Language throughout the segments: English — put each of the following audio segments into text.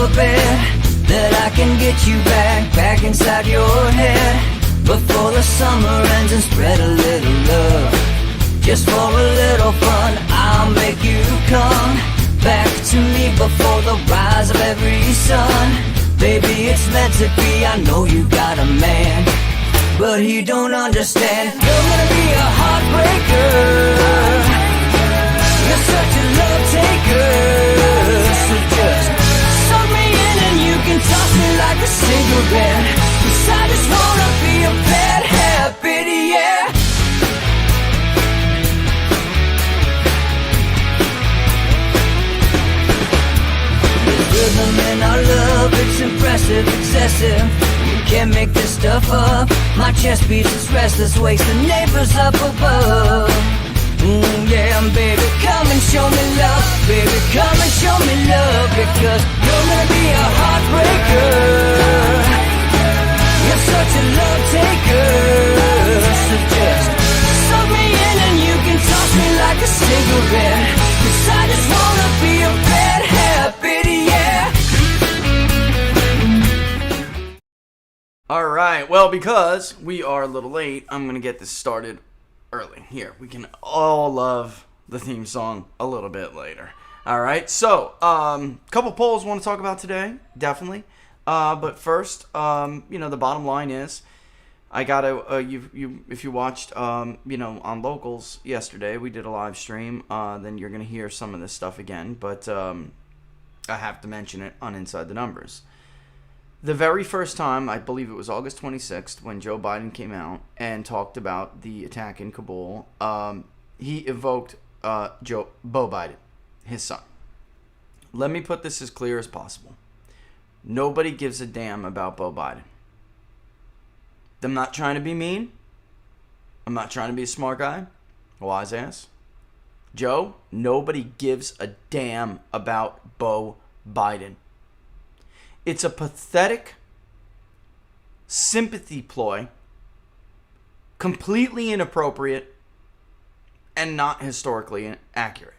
a bet that I can get you back inside your head before the summer ends, and spread a little love. Just for a little fun, I'll make you come back to me before the rise of every sun. Baby, it's meant to be, I know you got a man, but he don't understand. You're gonna be a heartbreaker, you're such a love taker. So just suck me in and you can toss me like a cigarette, 'cause I just wanna be a bad habit, yeah. There's rhythm in our love, it's impressive, excessive. You can't make this stuff up. My chest beats, it's restless, wakes the neighbors up above. Yeah, baby, come and show me love. Baby, come and show me love, because you're gonna be a heartbreaker, you're such a love taker. So just suck me in and you can toss me like a cigarette, 'cause I just wanna be a bad habit, yeah. Alright, well, because we are a little late, I'm going to get this started early. Here, we can all love the theme song a little bit later. Alright, so, couple polls I want to talk about today, definitely. But first, the bottom line is, I gotta, if you watched, on Locals yesterday, we did a live stream, then you're going to hear some of this stuff again, but I have to mention it on Inside the Numbers. The very first time, I believe it was August 26th, when Joe Biden came out and talked about the attack in Kabul, he evoked Bo Biden, his son. Let me put this as clear as possible. Nobody gives a damn about Bo Biden. I'm not trying to be mean. I'm not trying to be a smart guy, a wise ass. Joe, nobody gives a damn about Bo Biden. It's a pathetic sympathy ploy, completely inappropriate, and not historically accurate.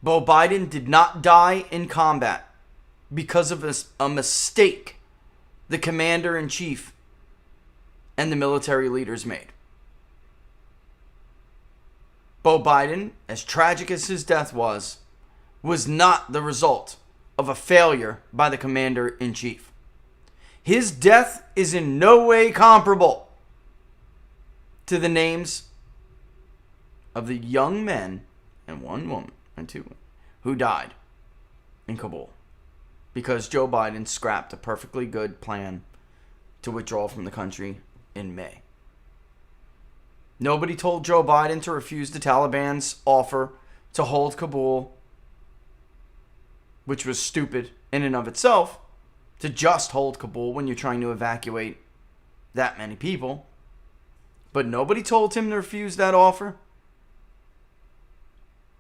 Bo Biden did not die in combat because of a mistake the commander-in-chief and the military leaders made. Bo Biden, as tragic as his death was not the result of a failure by the commander-in-chief. His death is in no way comparable to the names of the young men and one woman and two women who died in Kabul because Joe Biden scrapped a perfectly good plan to withdraw from the country in May. Nobody told Joe Biden to refuse the Taliban's offer to hold Kabul, which was stupid in and of itself, to just hold Kabul when you're trying to evacuate that many people. But nobody told him to refuse that offer.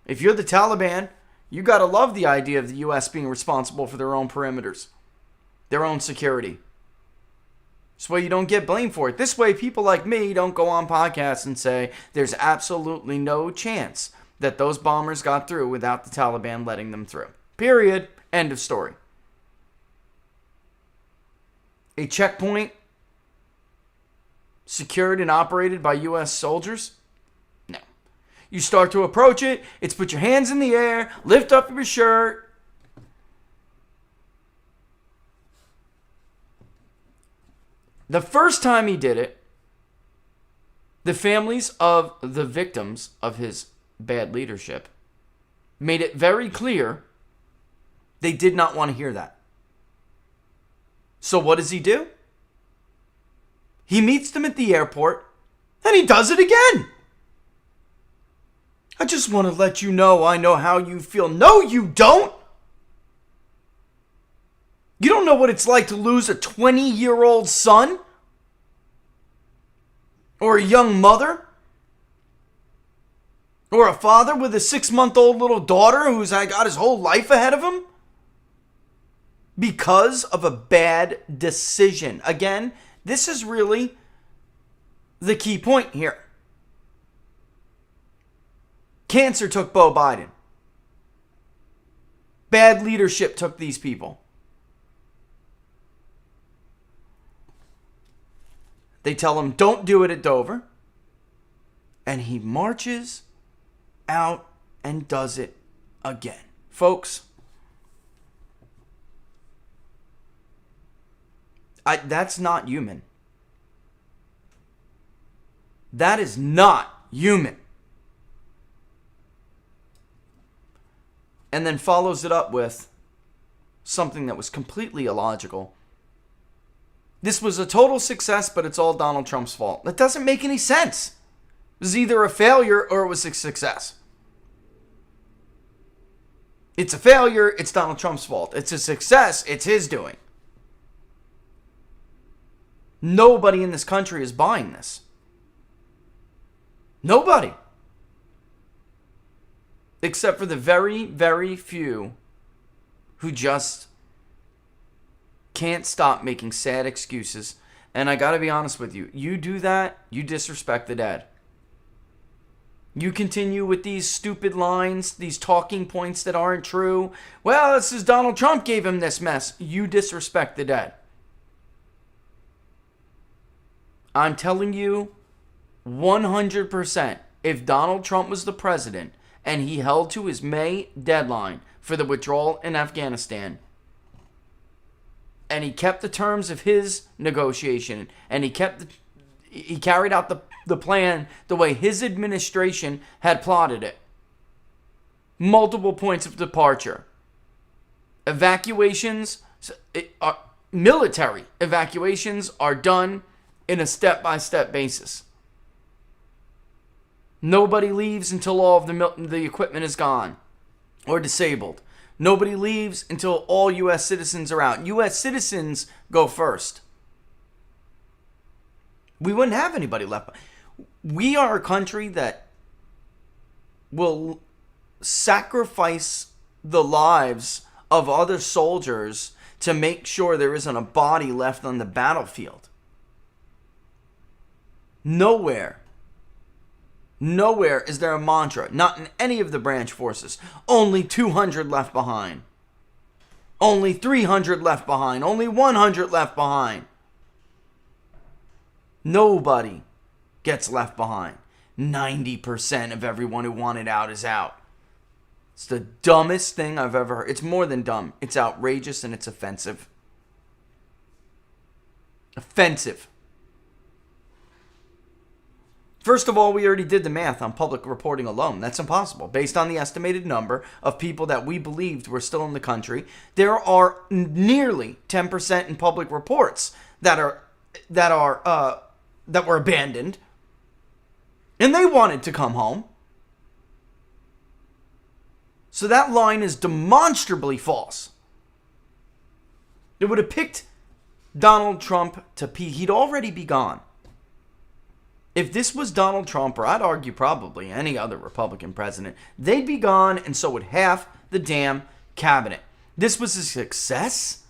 If you're the Taliban, you gotta love the idea of the U.S. being responsible for their own perimeters, their own security. This way you don't get blamed for it. This way people like me don't go on podcasts and say there's absolutely no chance that those bombers got through without the Taliban letting them through. Period. End of story. A checkpoint secured and operated by U.S. soldiers? No. You start to approach it, it's put your hands in the air, lift up your shirt. The first time he did it, the families of the victims of his bad leadership made it very clear they did not want to hear that. So what does he do? He meets them at the airport and he does it again. I just want to let you know I know how you feel. No, you don't. You don't know what it's like to lose a 20-year-old son? Or a young mother? Or a father with a 6-month-old little daughter who's got his whole life ahead of him? Because of a bad decision. Again, this is really the key point here. Cancer took Bo Biden. Bad leadership took these people. They tell him, don't do it at Dover. And he marches out and does it again. Folks, that's not human. That is not human. And then follows it up with something that was completely illogical. This was a total success, but it's all Donald Trump's fault. That doesn't make any sense. It was either a failure or it was a success. It's a failure, it's Donald Trump's fault. It's a success, it's his doing. Nobody in this country is buying this. Nobody. Except for the very, very few who just can't stop making sad excuses. And I gotta be honest with you. You do that, you disrespect the dead. You continue with these stupid lines, these talking points that aren't true. Well, this is Donald Trump gave him this mess. You disrespect the dead. I'm telling you, 100%, if Donald Trump was the president and he held to his May deadline for the withdrawal in Afghanistan, and he kept the terms of his negotiation, and he carried out the plan the way his administration had plotted it. Multiple points of departure. Evacuations, military evacuations are done in a step-by-step basis. Nobody leaves until all of the equipment is gone or disabled. Nobody leaves until all U.S. citizens are out. U.S. citizens go first. We wouldn't have anybody left. We are a country that will sacrifice the lives of other soldiers to make sure there isn't a body left on the battlefield. Nowhere is there a mantra, not in any of the branch forces. Only 200 left behind. Only 300 left behind. Only 100 left behind. Nobody gets left behind. 90% of everyone who wanted out is out. It's the dumbest thing I've ever heard. It's more than dumb. It's outrageous and it's offensive. Offensive. First of all, we already did the math on public reporting alone. That's impossible. Based on the estimated number of people that we believed were still in the country, there are nearly 10% in public reports that were abandoned, and they wanted to come home. So that line is demonstrably false. It would have picked Donald Trump to pee. He'd already be gone. If this was Donald Trump, or I'd argue probably any other Republican president, they'd be gone, and so would half the damn cabinet. This was a success?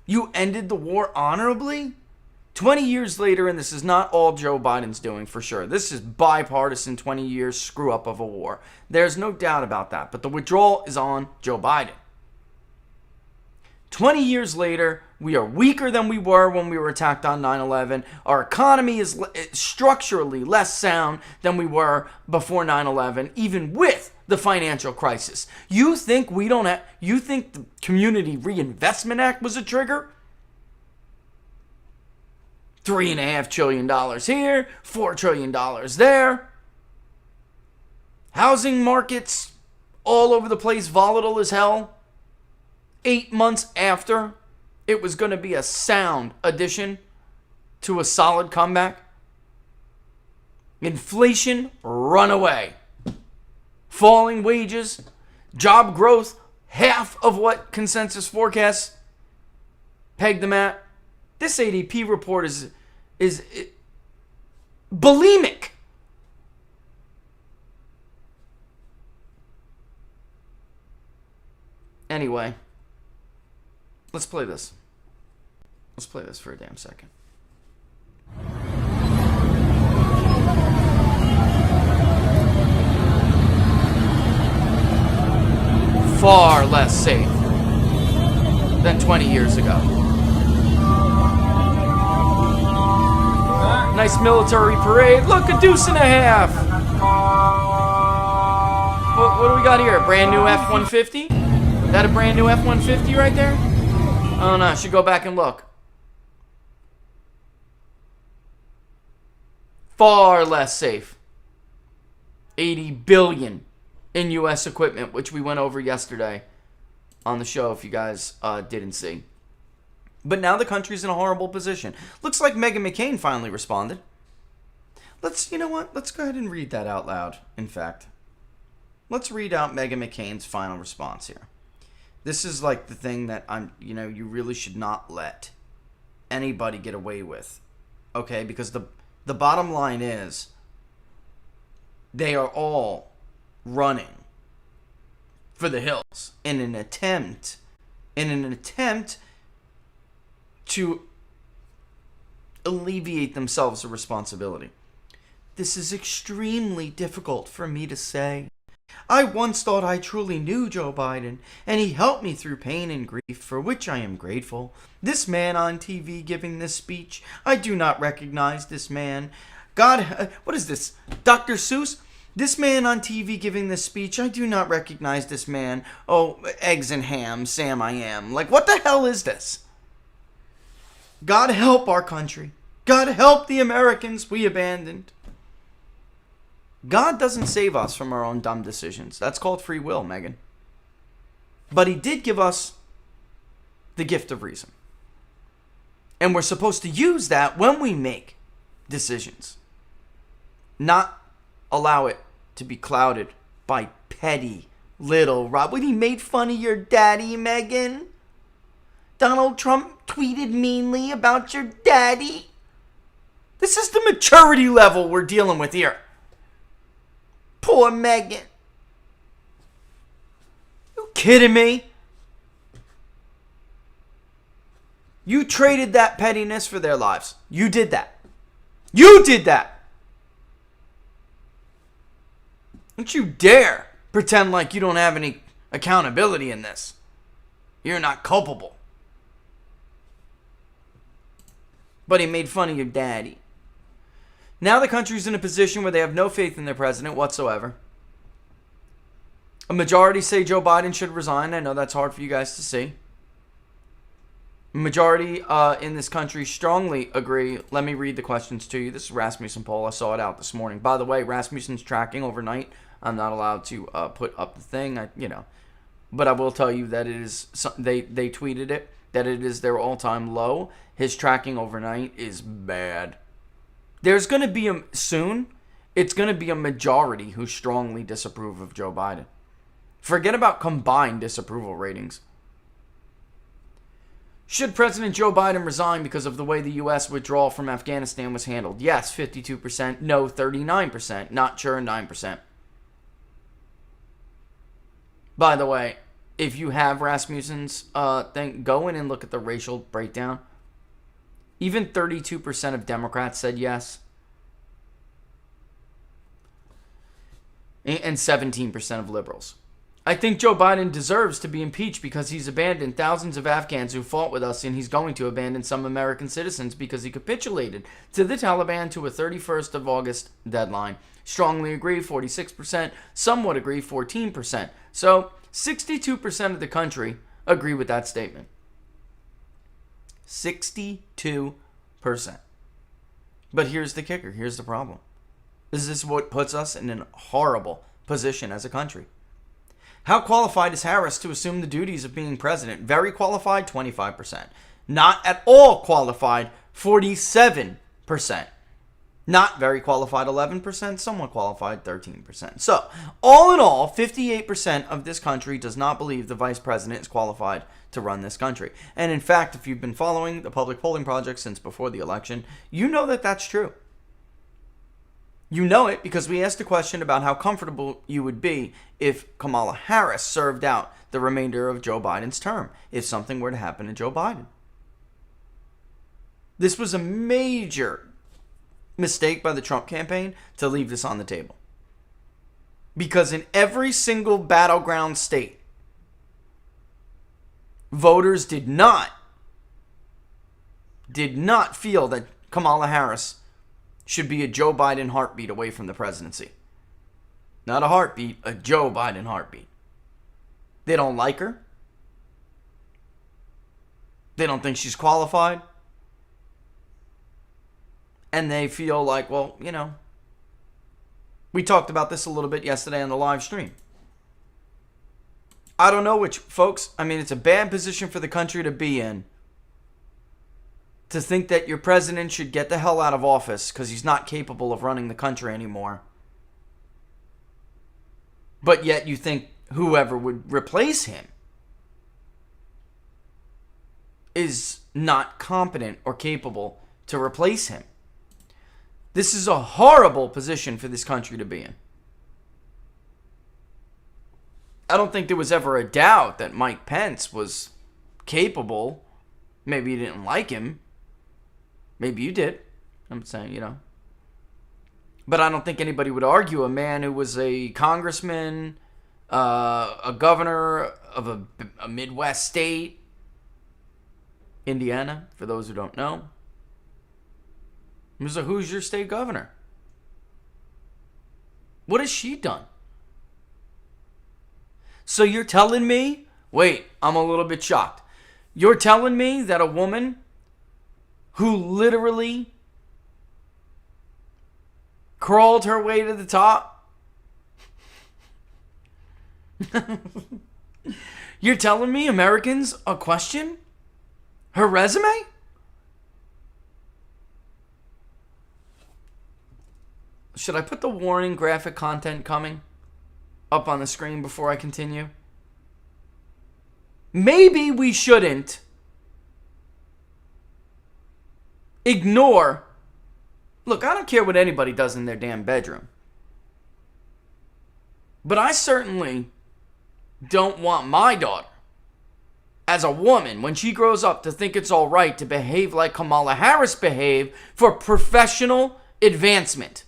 You ended the war honorably? 20 years later, and this is not all Joe Biden's doing for sure. This is bipartisan 20 years screw up of a war. There's no doubt about that. But the withdrawal is on Joe Biden. 20 years later, we are weaker than we were when we were attacked on 9/11. Our economy is structurally less sound than we were before 9/11, even with the financial crisis. You think the Community Reinvestment Act was a trigger? $3.5 trillion here, $4 trillion there. Housing markets all over the place, volatile as hell. 8 months after it was going to be a sound addition to a solid comeback. Inflation, runaway. Falling wages, job growth, half of what consensus forecasts pegged them at. This ADP report is bulimic. Anyway, let's play this. Let's play this for a damn second. less safe than 20 years ago. Nice military parade. Look, a deuce and a half. What do we got here? A brand new F-150? That a brand new F-150 right there? Oh no, I should go back and look. Far less safe. 80 billion in U.S. equipment, which we went over yesterday on the show if you guys didn't see. But now the country's in a horrible position. Looks like Meghan McCain finally responded. You know what? Let's go ahead and read that out loud, in fact. Let's read out Meghan McCain's final response here. This is like the thing that you really should not let anybody get away with. Okay? Because the bottom line is they are all running for the hills in an attempt to alleviate themselves of responsibility. This is extremely difficult for me to say. I once thought I truly knew Joe Biden, and he helped me through pain and grief, for which I am grateful. This man on TV giving this speech, I do not recognize this man. God, what is this? Dr. Seuss? This man on TV giving this speech, I do not recognize this man. Oh, eggs and ham, Sam I am. Like, what the hell is this? God help our country. God help the Americans we abandoned. God doesn't save us from our own dumb decisions. That's called free will, Megan. But he did give us the gift of reason. And we're supposed to use that when we make decisions. Not allow it to be clouded by petty little Rob. When he made fun of your daddy, Megan. Donald Trump tweeted meanly about your daddy. This is the maturity level we're dealing with here. Poor Megan. You kidding me? You traded that pettiness for their lives. You did that. You did that. Don't you dare pretend like you don't have any accountability in this. You're not culpable. But he made fun of your daddy. Now the country's in a position where they have no faith in their president whatsoever. A majority say Joe Biden should resign. I know that's hard for you guys to see. A majority in this country strongly agree. Let me read the questions to you. This is Rasmussen poll. I saw it out this morning. By the way, Rasmussen's tracking overnight. I'm not allowed to put up the thing, but I will tell you that it is. They tweeted it that it is their all-time low. His tracking overnight is bad. There's going to be it's going to be a majority who strongly disapprove of Joe Biden. Forget about combined disapproval ratings. Should President Joe Biden resign because of the way the U.S. withdrawal from Afghanistan was handled? Yes, 52%. No, 39%. Not sure, 9%. By the way, if you have Rasmussen's thing, go in and look at the racial breakdown. Even 32% of Democrats said yes. And 17% of liberals. I think Joe Biden deserves to be impeached because he's abandoned thousands of Afghans who fought with us, and he's going to abandon some American citizens because he capitulated to the Taliban to a 31st of August deadline. Strongly agree, 46%. Some would agree, 14%. So 62% of the country agree with that statement. 62%. But here's the kicker. Here's the problem. This is what puts us in a horrible position as a country. How qualified is Harris to assume the duties of being president? Very qualified, 25%. Not at all qualified, 47%. Not very qualified, 11%. Somewhat qualified, 13%. So, all in all, 58% of this country does not believe the vice president is qualified to run this country. And in fact, if you've been following the public polling project since before the election, you know that that's true. You know it because we asked a question about how comfortable you would be if Kamala Harris served out the remainder of Joe Biden's term, if something were to happen to Joe Biden. This was a major mistake by the Trump campaign to leave this on the table. Because in every single battleground state, voters did not feel that Kamala Harris should be a Joe Biden heartbeat away from the presidency. Not a heartbeat, a Joe Biden heartbeat. They don't like her. They don't think she's qualified. And they feel like, well, you know, we talked about this a little bit yesterday on the live stream. I don't know which, folks. I mean, it's a bad position for the country to be in. To think that your president should get the hell out of office because he's not capable of running the country anymore. But yet you think whoever would replace him is not competent or capable to replace him. This is a horrible position for this country to be in. I don't think there was ever a doubt that Mike Pence was capable. Maybe you didn't like him. Maybe you did. I'm saying, you know. But I don't think anybody would argue a man who was a congressman, a governor of a Midwest state, Indiana, for those who don't know. He was a Hoosier state governor. What has she done? So you're telling me, wait, I'm a little bit shocked. You're telling me that a woman who literally crawled her way to the top, you're telling me Americans question her resume? Should I put the warning graphic content coming up on the screen before I continue? Maybe we shouldn't ignore. Look, I don't care what anybody does in their damn bedroom. But I certainly don't want my daughter, as a woman, when she grows up, to think it's all right to behave like Kamala Harris behaved for professional advancement.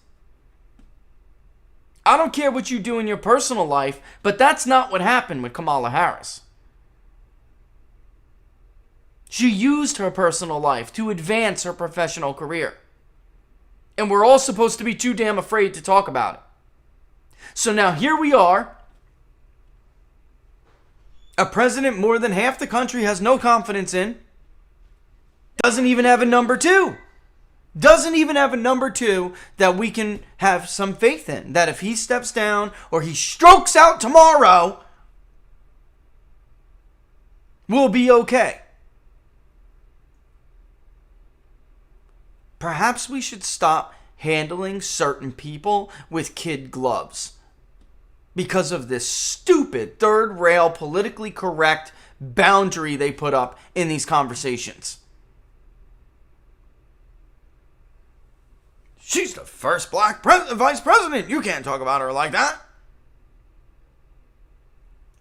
I don't care what you do in your personal life, but that's not what happened with Kamala Harris. She used her personal life to advance her professional career. And we're all supposed to be too damn afraid to talk about it. So now here we are. A president more than half the country has no confidence in. Doesn't even have a number two. Doesn't even have a number two that we can have some faith in. That if he steps down or he strokes out tomorrow, we'll be okay. Perhaps we should stop handling certain people with kid gloves because of this stupid third rail politically correct boundary they put up in these conversations. She's the first black vice president. You can't talk about her like that.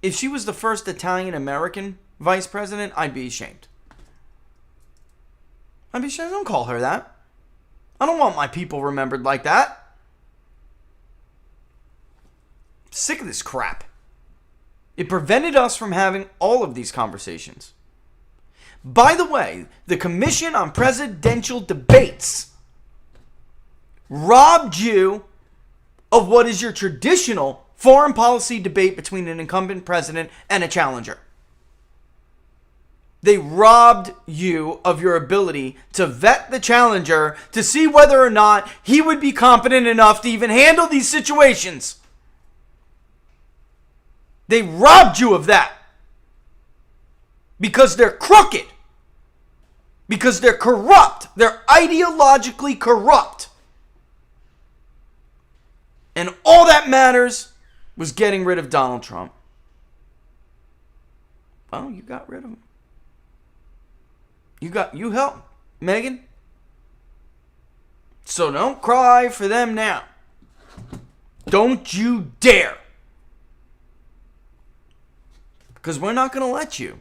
If she was the first Italian American vice president, I'd be ashamed. I'd be ashamed. Don't call her that. I don't want my people remembered like that. I'm sick of this crap. It prevented us from having all of these conversations. By the way, the Commission on Presidential Debates robbed you of what is your traditional foreign policy debate between an incumbent president and a challenger. They robbed you of your ability to vet the challenger to see whether or not he would be competent enough to even handle these situations. They robbed you of that. Because they're crooked. Because they're corrupt. They're ideologically corrupt. And all that matters was getting rid of Donald Trump. Well, you got rid of him. You helped, Megan. So don't cry for them now. Don't you dare. Because we're not going to let you.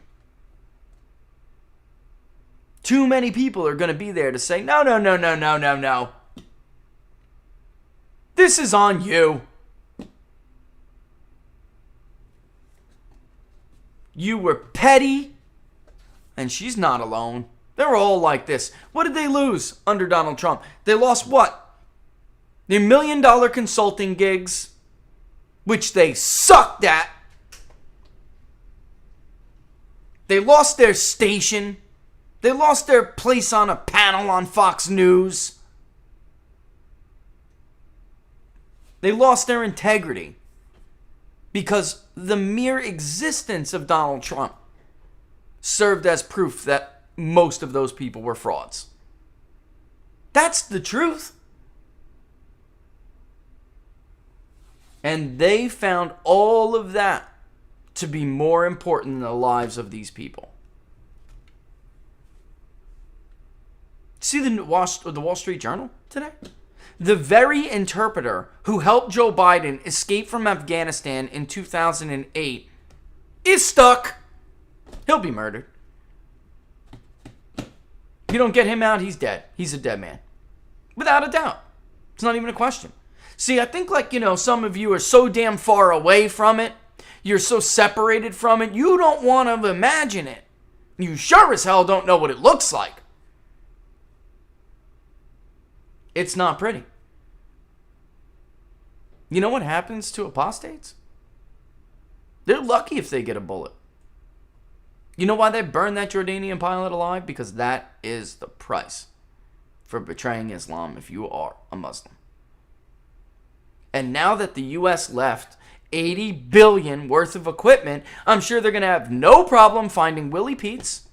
Too many people are going to be there to say, no. This is on you. You were petty. And she's not alone. They're all like this. What did they lose under Donald Trump? They lost what? The $1 million consulting gigs, which they sucked at. They lost their station. They lost their place on a panel on Fox News. They lost their integrity because the mere existence of Donald Trump served as proof that most of those people were frauds. That's the truth. And they found all of that to be more important than the lives of these people. See the Wall Street Journal today? The very interpreter who helped Joe Biden escape from Afghanistan in 2008 is stuck. He'll be murdered. You don't get him out, he's dead. He's a dead man. Without a doubt. It's not even a question. See, I think some of you are so damn far away from it. You're so separated from it. You don't want to imagine it. You sure as hell don't know what it looks like. It's not pretty. You know what happens to apostates? They're lucky if they get a bullet. You know why they burned that Jordanian pilot alive? Because that is the price for betraying Islam if you are a Muslim. And now that the U.S. left $80 billion worth of equipment, I'm sure they're going to have no problem finding Willie Pete's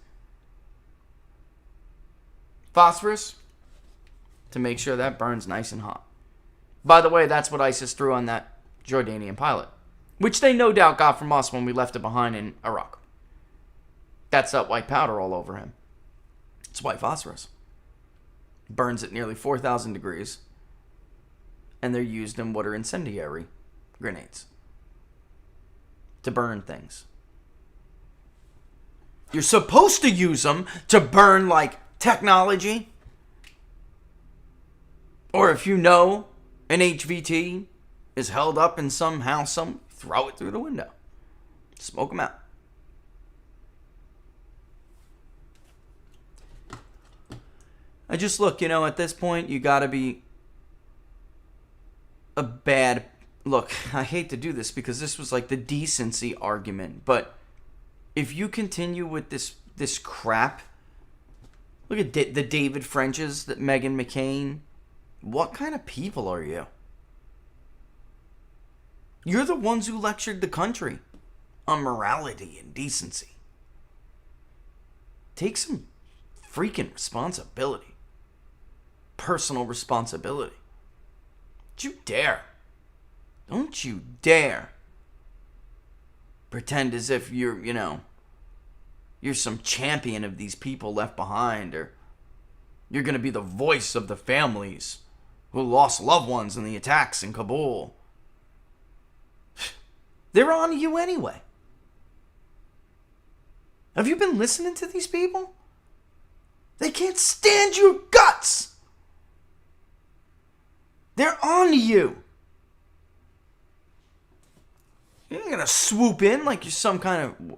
phosphorus to make sure that burns nice and hot. By the way, that's what ISIS threw on that Jordanian pilot, which they no doubt got from us when we left it behind in Iraq. That's that white powder all over him. It's white phosphorus. Burns at nearly 4,000 degrees. And they're used in what are incendiary grenades to burn things. You're supposed to use them to burn like technology. Or if you know an HVT is held up in some house, throw it through the window. Smoke them out. I just look, at this point, you gotta be a bad... Look, I hate to do this because this was like the decency argument, but if you continue with this crap, look at the David Frenches, that Meghan McCain. What kind of people are you? You're the ones who lectured the country on morality and decency. Take some freaking responsibility. Personal responsibility. Don't you dare. Don't you dare pretend as if you're some champion of these people left behind, or you're going to be the voice of the families who lost loved ones in the attacks in Kabul. They're on you anyway. Have you been listening to these people? They can't stand your guts. They're on you. You're not going to swoop in like you're some kind of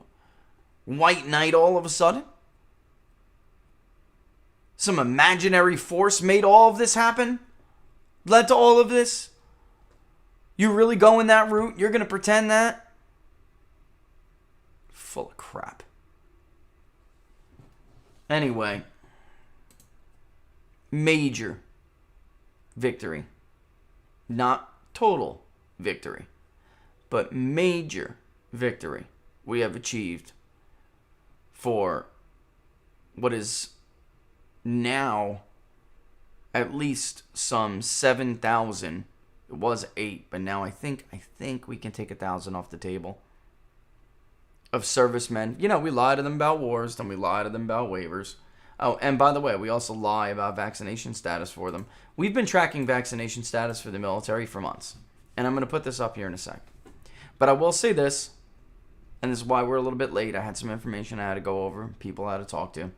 white knight all of a sudden. Some imaginary force made all of this happen? Led to all of this? You really going that route? You're going to pretend that? Full of crap. Anyway. Major victory. Not total victory, but major victory we have achieved for what is now at least some 7,000. It was 8, but now I think we can take 1,000 off the table of servicemen. We lie to them about wars, then we lie to them about waivers. Oh, and by the way, we also lie about vaccination status for them. We've been tracking vaccination status for the military for months. And I'm going to put this up here in a sec. But I will say this, and this is why we're a little bit late. I had some information I had to go over, people I had to talk to.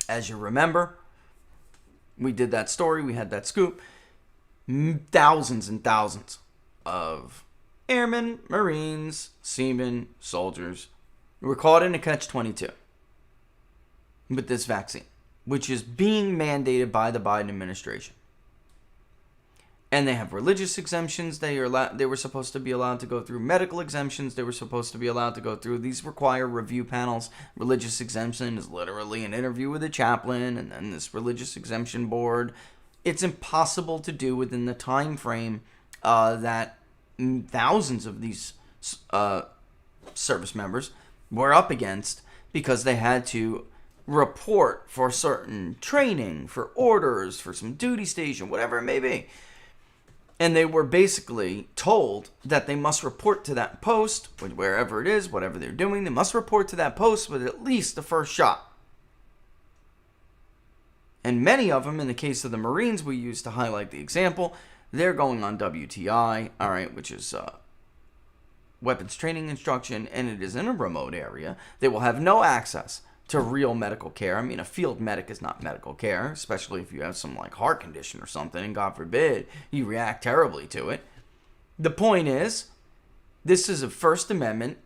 As you remember, we did that story, we had that scoop. Thousands and thousands of airmen, Marines, seamen, soldiers were caught in a catch-22. with this vaccine, which is being mandated by the Biden administration. And they have religious exemptions. They were supposed to be allowed to go through medical exemptions. They were supposed to be allowed to go through. These require review panels. Religious exemption is literally an interview with a chaplain, and then this religious exemption board. It's impossible to do within the time frame that thousands of these service members were up against, because they had to report for certain training, for orders, for some duty station, whatever it may be. And they were basically told that they must report to that post, wherever it is, whatever they're doing, they must report to that post with at least the first shot. And many of them, in the case of the Marines we use to highlight the example, they're going on WTI, all right, which is weapons training instruction, and it is in a remote area. They will have no access to real medical care. I mean, a field medic is not medical care, especially if you have some like heart condition or something, and God forbid you react terribly to it. The point is, this is a First Amendment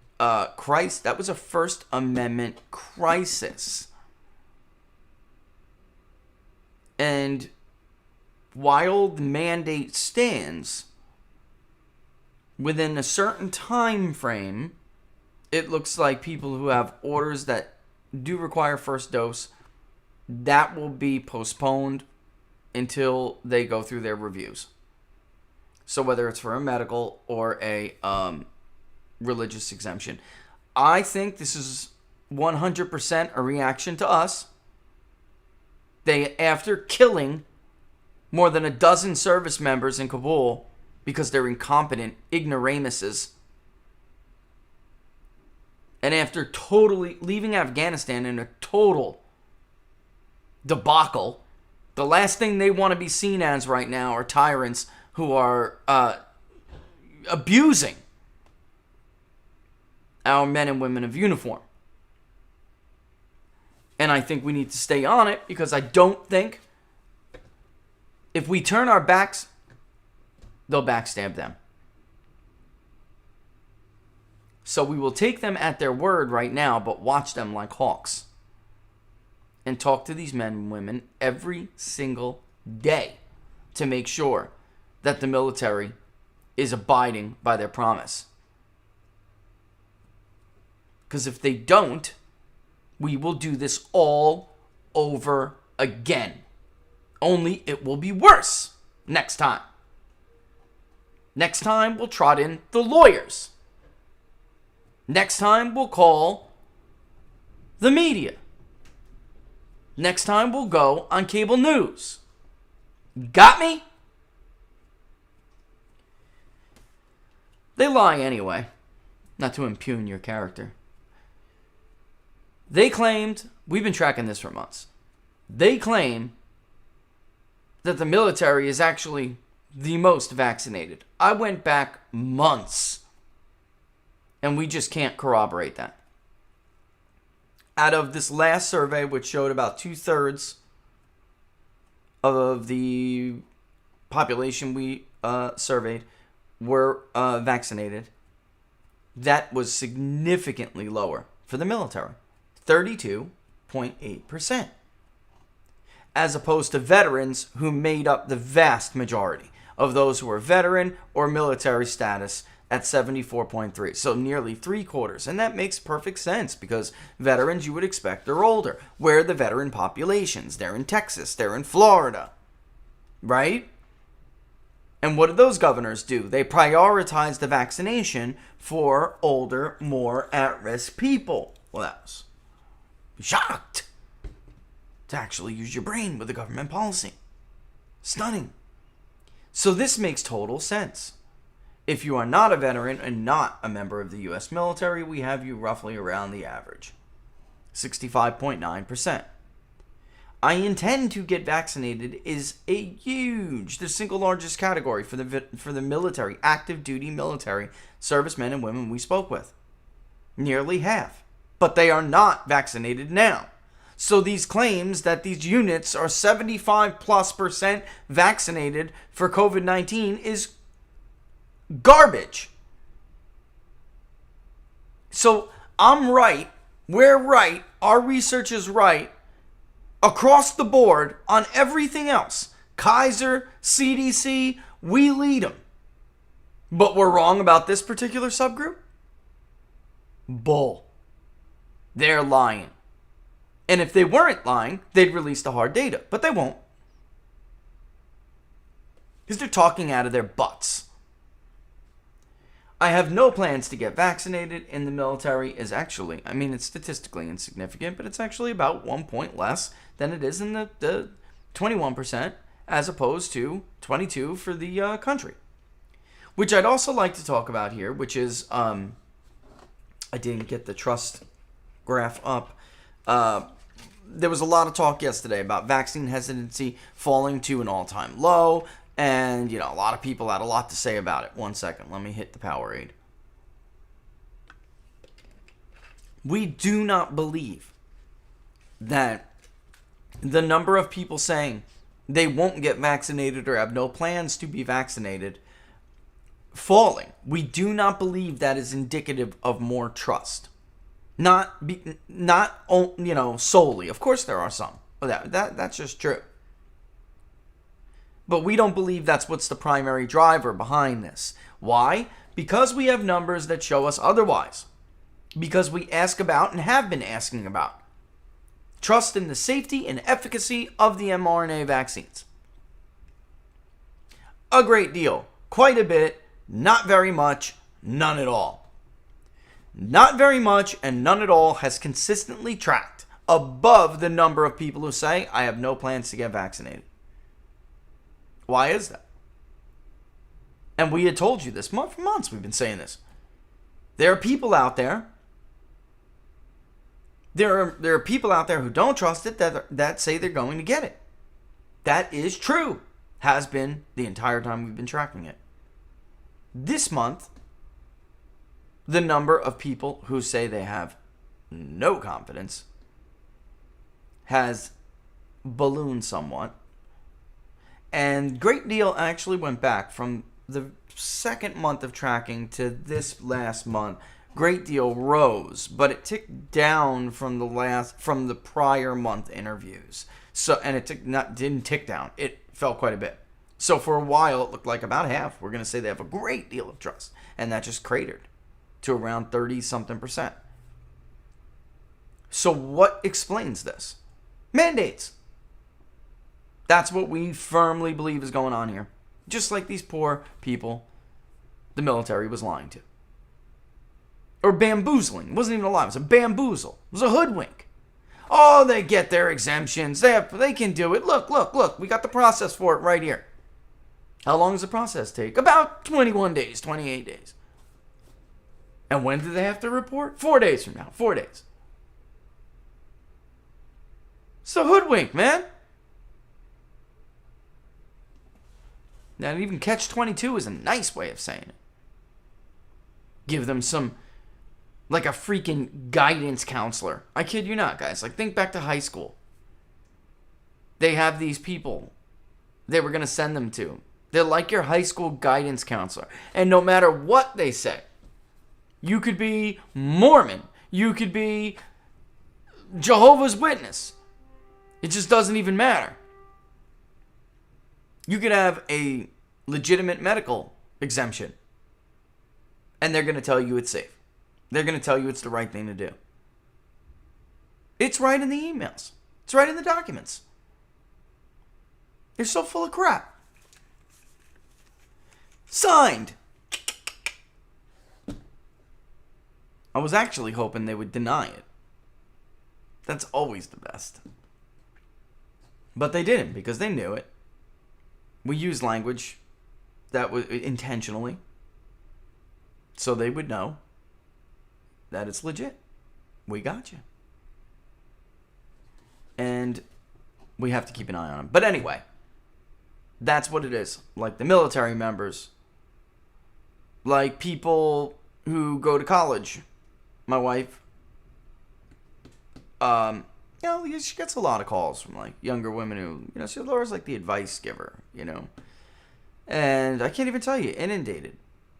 crisis. That was a First Amendment crisis. And while the mandate stands, within a certain time frame, it looks like people who have orders that do require first dose, that will be postponed until they go through their reviews. So whether it's for a medical or a religious exemption. I think this is 100% a reaction to us. They, after killing more than a dozen service members in Kabul because they're incompetent ignoramuses, and after totally leaving Afghanistan in a total debacle, the last thing they want to be seen as right now are tyrants who are abusing our men and women of uniform. And I think we need to stay on it, because I don't think if we turn our backs, they'll backstab them. So we will take them at their word right now, but watch them like hawks. And talk to these men and women every single day to make sure that the military is abiding by their promise. Because if they don't, we will do this all over again. Only it will be worse next time. Next time we'll trot in the lawyers. Next time we'll call the media. Next time we'll go on cable news. Got me? They lie anyway, not to impugn your character. They claimed, we've been tracking this for months, they claim that the military is actually the most vaccinated. I went back months, and we just can't corroborate that. Out of this last survey, which showed about 2/3 of the population we surveyed were vaccinated, that was significantly lower for the military. 32.8%. As opposed to veterans, who made up the vast majority of those who were veteran or military status at 74.3. So nearly 3/4. And that makes perfect sense, because veterans, you would expect, they're older. Where are the veteran populations? They're in Texas. They're in Florida. Right? And what did those governors do? They prioritized the vaccination for older, more at-risk people. Well, that was shocked to actually use your brain with the government policy. Stunning. So this makes total sense. If you are not a veteran and not a member of the U.S. military, we have you roughly around the average, 65.9%. I intend to get vaccinated is a huge, the single largest category for the military, active duty military servicemen and women we spoke with. Nearly half. But they are not vaccinated now. So these claims that these units are 75+% vaccinated for COVID-19 is garbage. So I'm right, we're right, our research is right, across the board on everything else. Kaiser, CDC, we lead them. But we're wrong about this particular subgroup? Bull. They're lying. And if they weren't lying, they'd release the hard data. But they won't. Because they're talking out of their butts. I have no plans to get vaccinated in the military is actually, I mean, it's statistically insignificant, but it's actually about 1 point less than it is in the 21% as opposed to 22 for the country. Which I'd also like to talk about here, which is, I didn't get the trust graph up. There was a lot of talk yesterday about vaccine hesitancy falling to an all-time low. And, a lot of people had a lot to say about it. 1 second. Let me hit the Powerade. We do not believe that the number of people saying they won't get vaccinated or have no plans to be vaccinated falling. We do not believe that is indicative of more trust. Not solely. Of course there are some. That's just true. But we don't believe that's what's the primary driver behind this. Why? Because we have numbers that show us otherwise. Because we ask about and have been asking about trust in the safety and efficacy of the mRNA vaccines. A great deal. Quite a bit. Not very much. None at all. Not very much and none at all has consistently tracked above the number of people who say, I have no plans to get vaccinated. Why is that? And we had told you this for months. We've been saying this. There are people out there. There are people out there who don't trust it that say they're going to get it. That is true. Has been the entire time we've been tracking it. This month, the number of people who say they have no confidence has ballooned somewhat. And great deal actually went back from the second month of tracking to this last month. Great deal rose, but it ticked down from the prior month interviews. So, and didn't tick down. It fell quite a bit. So for a while, it looked like about half. We're going to say they have a great deal of trust, and that just cratered to around 30-something%. So what explains this? Mandates. That's what we firmly believe is going on here. Just like these poor people the military was lying to. Or bamboozling. It wasn't even a lie. It was a bamboozle. It was a hoodwink. Oh, they get their exemptions. They can do it. Look. We got the process for it right here. How long does the process take? About 21 days, 28 days. And when do they have to report? 4 days from now. 4 days. It's a hoodwink, man. Now, even catch-22 is a nice way of saying it. Give them some, like a freaking guidance counselor. I kid you not, guys. Like, think back to high school. They have these people they were going to send them to. They're like your high school guidance counselor. And no matter what they say, you could be Mormon. You could be Jehovah's Witness. It just doesn't even matter. You could have a legitimate medical exemption, and they're going to tell you it's safe. They're going to tell you it's the right thing to do. It's right in the emails. It's right in the documents. They're so full of crap. Signed. I was actually hoping they would deny it. That's always the best. But they didn't, because they knew it. We used language that was intentionally, so they would know that it's legit. We got you. And we have to keep an eye on them. But anyway, that's what it is. Like the military members, like people who go to college. My wife, she gets a lot of calls from like younger women who, she's always like the advice giver, And I can't even tell you, inundated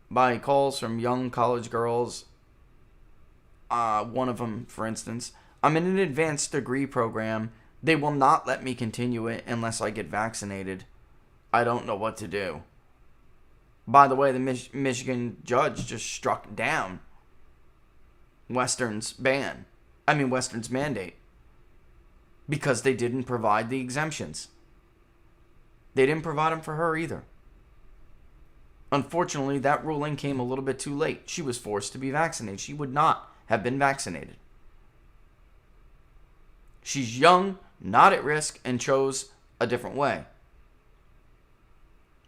by calls from young college girls. One of them, for instance, I'm in an advanced degree program They will not let me continue it unless I get vaccinated. I don't know what to do. By the way, the Michigan judge just struck down Western's mandate, because they didn't provide the exemptions. They didn't provide them for her either. Unfortunately, that ruling came a little bit too late. She was forced to be vaccinated. She would not have been vaccinated. She's young, not at risk, and chose a different way.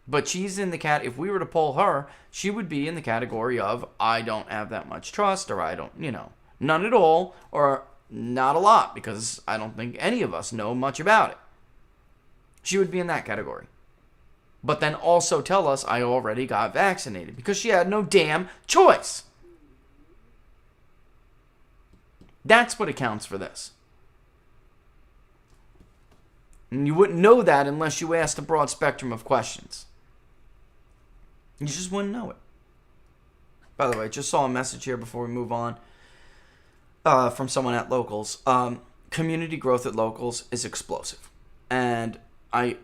But she's in the if we were to poll her, she would be in the category of, I don't have that much trust, or I don't, none at all, or not a lot, because I don't think any of us know much about it. She would be in that category. But then also tell us I already got vaccinated, because she had no damn choice. That's what accounts for this. And you wouldn't know that unless you asked a broad spectrum of questions. You just wouldn't know it. By the way, just saw a message here before we move on from someone at Locals. Community growth at Locals is explosive. And I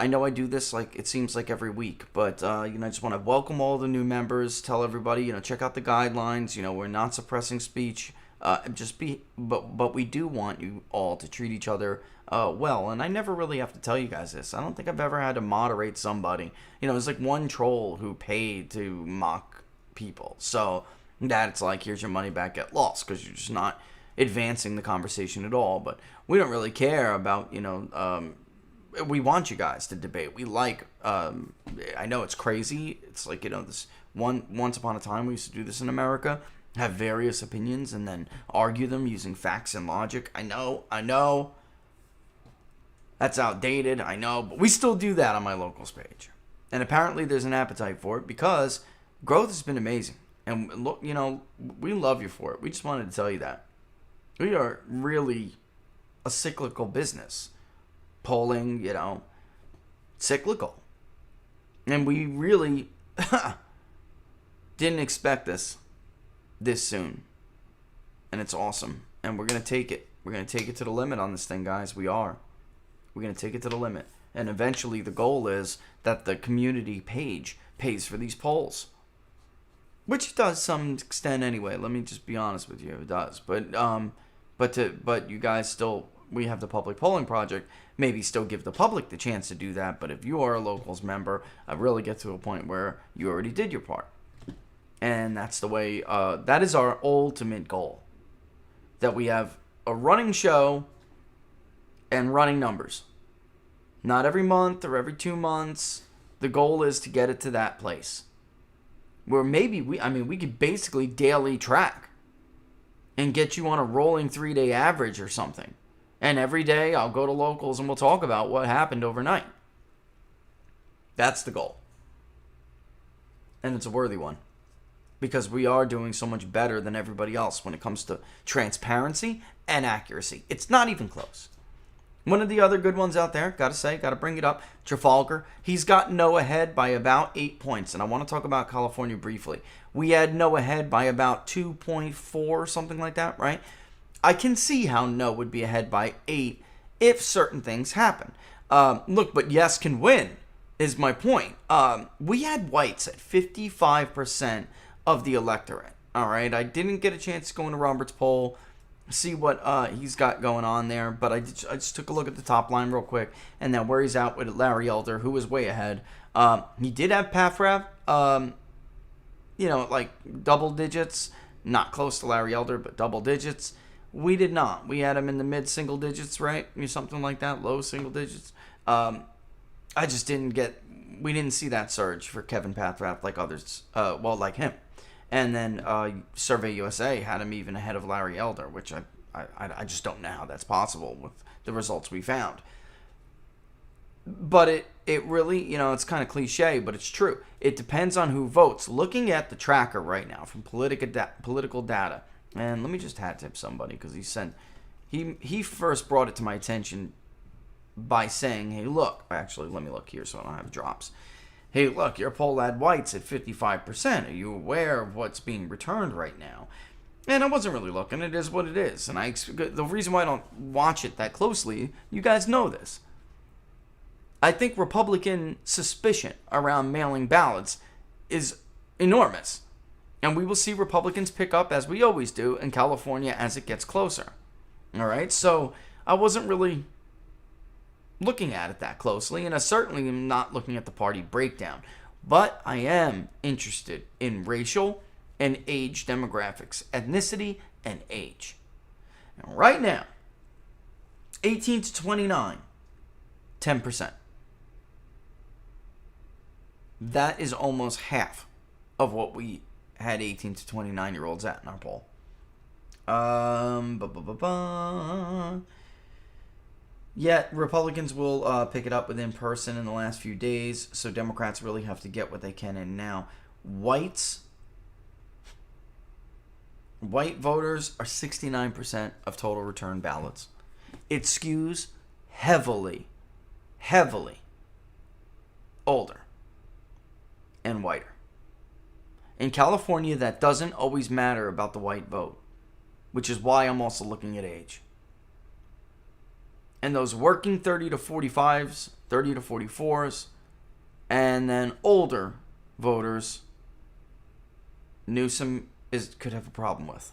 know I do this it seems like every week, but I just want to welcome all the new members, tell everybody, check out the guidelines, we're not suppressing speech, but we do want you all to treat each other well, and I never really have to tell you guys this. I don't think I've ever had to moderate somebody. There's like one troll who paid to mock people, so that it's like, here's your money back, get lost, because you're just not advancing the conversation at all. But we don't really care about, we want you guys to debate. We like, I know it's crazy. It's like, this once upon a time, we used to do this in America, have various opinions and then argue them using facts and logic. I know. That's outdated, I know, but we still do that on my Locals page. And apparently there's an appetite for it, because growth has been amazing. And look, we love you for it. We just wanted to tell you that. We are really a cyclical business. Polling, cyclical. And we really didn't expect this soon. And it's awesome. And we're going to take it. We're going to take it to the limit on this thing, guys. We are. We're going to take it to the limit. And eventually the goal is that the community page pays for these polls. Which it does to some extent anyway. Let me just be honest with you. It does. But you guys still, we have the public polling project. Maybe still give the public the chance to do that. But if you are a Locals member, I really get to a point where you already did your part. And that's the way, that is our ultimate goal. That we have a running show and running numbers. Not every month or every 2 months. The goal is to get it to that place. Where maybe we could basically daily track. And get you on a rolling 3-day average or something. And every day I'll go to Locals and we'll talk about what happened overnight. That's the goal. And it's a worthy one. Because we are doing so much better than everybody else when it comes to transparency and accuracy. It's not even close. One of the other good ones out there, gotta bring it up, Trafalgar. He's got Noah ahead by about 8 points. And I want to talk about California briefly. We had Noah ahead by about 2.4, something like that, right? I can see how Noah would be ahead by 8 if certain things happen. Look, but yes can win, is my point. We had whites at 55% of the electorate, all right? I didn't get a chance to go into Robert's poll, see what he's got going on there, but I just took a look at the top line real quick, and then where he's out with Larry Elder, who was way ahead. He did have Paffrath, like double digits, not close to Larry Elder, but double digits. We did not. We had him in the mid-single digits, right? Something like that, low single digits. I just we didn't see that surge for Kevin Paffrath like others, like him. And then Survey USA had him even ahead of Larry Elder, which I just don't know how that's possible with the results we found. But it really, it's kind of cliche, but it's true. It depends on who votes. Looking at the tracker right now from political data, and let me just hat tip somebody, because he first brought it to my attention by saying, hey, look, actually, let me look here so I don't have drops. Hey, look, your poll had whites at 55%. Are you aware of what's being returned right now? And I wasn't really looking. It is what it is. And the reason why I don't watch it that closely, you guys know this. I think Republican suspicion around mailing ballots is enormous. And we will see Republicans pick up, as we always do, in California as it gets closer. All right? So I wasn't really looking at it that closely. And I certainly am not looking at the party breakdown. But I am interested in racial and age demographics, ethnicity and age. And right now, 18 to 29, 10%. That is almost half of what we had 18 to 29-year-olds at in our poll. Yet Republicans will pick it up with in person in the last few days, so Democrats really have to get what they can in now. White voters are 69% of total return ballots. It skews heavily older and whiter. In California, that doesn't always matter about the white vote, which is why I'm also looking at age. And those working 30 to 45s, 30 to 44s, and then older voters, Newsom could have a problem with.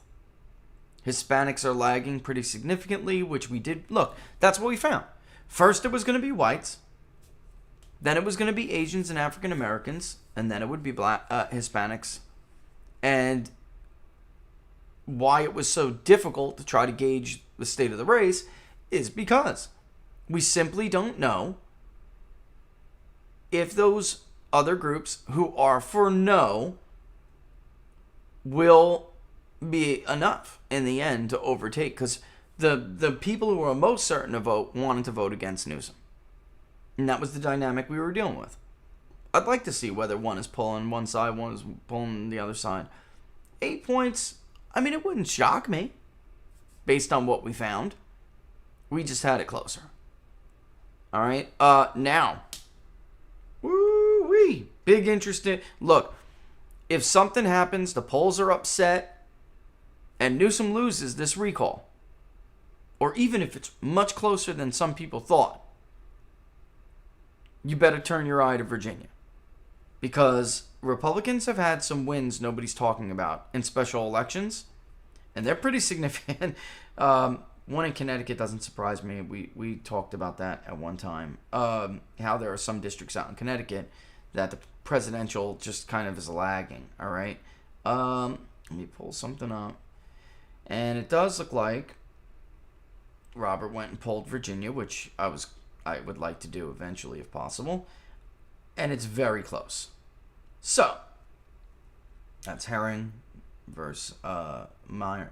Hispanics are lagging pretty significantly, which we did. Look, that's what we found. First, it was going to be whites. Then it was going to be Asians and African Americans. And then it would be Hispanics. And why it was so difficult to try to gauge the state of the race is because we simply don't know if those other groups who are for no will be enough in the end to overtake, because the people who were most certain to vote wanted to vote against Newsom. And that was the dynamic we were dealing with. I'd like to see whether one is pulling one side, one is pulling the other side. 8 points, I mean, it wouldn't shock me based on what we found. We just had it closer. All right, now, woo-wee, big interest in, look, if something happens, the polls are upset, and Newsom loses this recall, or even if it's much closer than some people thought, you better turn your eye to Virginia. Because Republicans have had some wins nobody's talking about in special elections, and they're pretty significant. One in Connecticut doesn't surprise me. We talked about that at one time. How there are some districts out in Connecticut that the presidential just kind of is lagging. All right. Let me pull something up. And it does look like Robert went and pulled Virginia, which I would like to do eventually if possible. And it's very close. So, that's Herring versus Myers.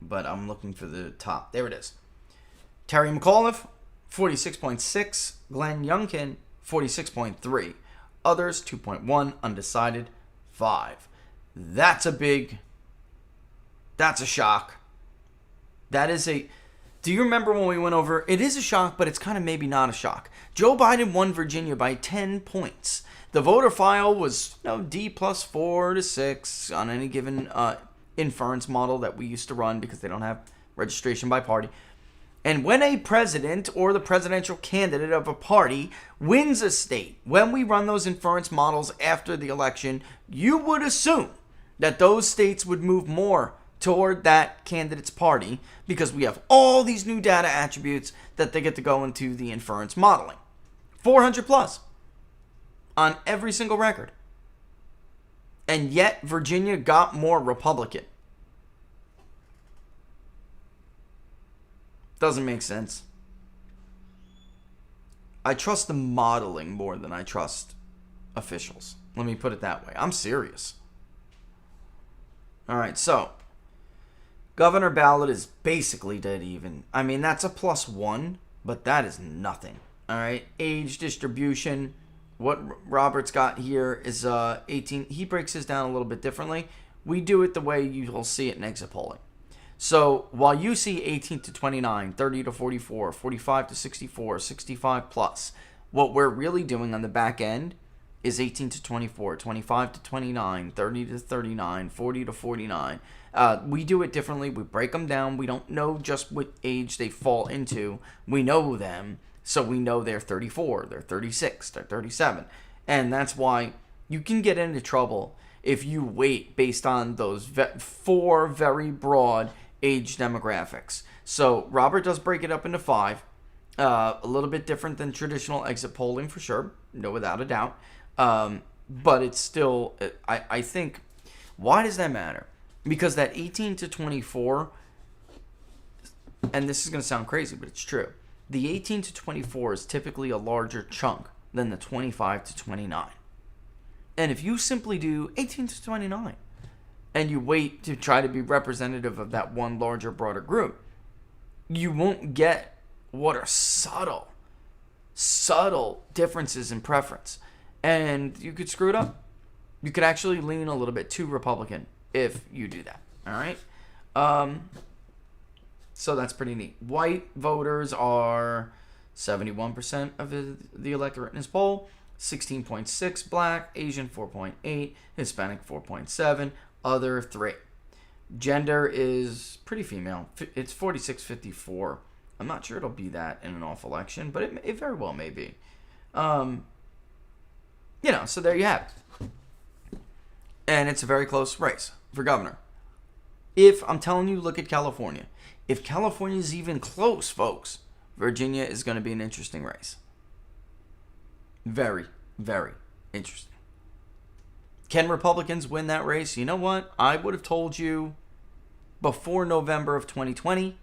But I'm looking for the top. There it is. Terry McAuliffe, 46.6. Glenn Youngkin, 46.3. Others, 2.1. Undecided, 5. That's a shock. That is a... Do you remember when we went over... It is a shock, but it's kind of maybe not a shock. Joe Biden won Virginia by 10 points. The voter file was D plus 4 to 6 on any given inference model that we used to run because they don't have registration by party. And when a president or the presidential candidate of a party wins a state, when we run those inference models after the election, you would assume that those states would move more toward that candidate's party because we have all these new data attributes that they get to go into the inference modeling. 400 plus on every single record. And yet Virginia got more Republican. Doesn't make sense. I trust the modeling more than I trust officials. Let me put it that way. I'm serious. All right, so governor ballot is basically dead even. I mean, that's a +1, but that is nothing. All right, age distribution. What Robert's got here is 18. He breaks his down a little bit differently. We do it the way you'll see it in exit polling. So while you see 18 to 29, 30 to 44, 45 to 64, 65 plus, what we're really doing on the back end is 18 to 24, 25 to 29, 30 to 39, 40 to 49. We do it differently. We break them down. We don't know just what age they fall into. We know them, so we know they're 34, they're 36, they're 37. And that's why you can get into trouble if you wait based on those 4 very broad age demographics. So Robert does break it up into 5. A little bit different than traditional exit polling for sure, no, without a doubt. But it's still, I think, why does that matter? Because that 18 to 24, and this is going to sound crazy, but it's true. The 18 to 24 is typically a larger chunk than the 25 to 29. And if you simply do 18 to 29 and you wait to try to be representative of that one larger, broader group, you won't get what are subtle differences in preference. And you could screw it up. You could actually lean a little bit too Republican if you do that. All right? So that's pretty neat. White voters are 71% of the electorate in his poll. 16.6 black, Asian 4.8, Hispanic 4.7, other 3. Gender is pretty female. It's 46-54. I'm not sure it'll be that in an off election, but it very well may be. So there you have it. And it's a very close race for governor. If, I'm telling you, look at California. If California is even close, folks, Virginia is going to be an interesting race. Very, very interesting. Can Republicans win that race? You know what? I would have told you before November of 2020.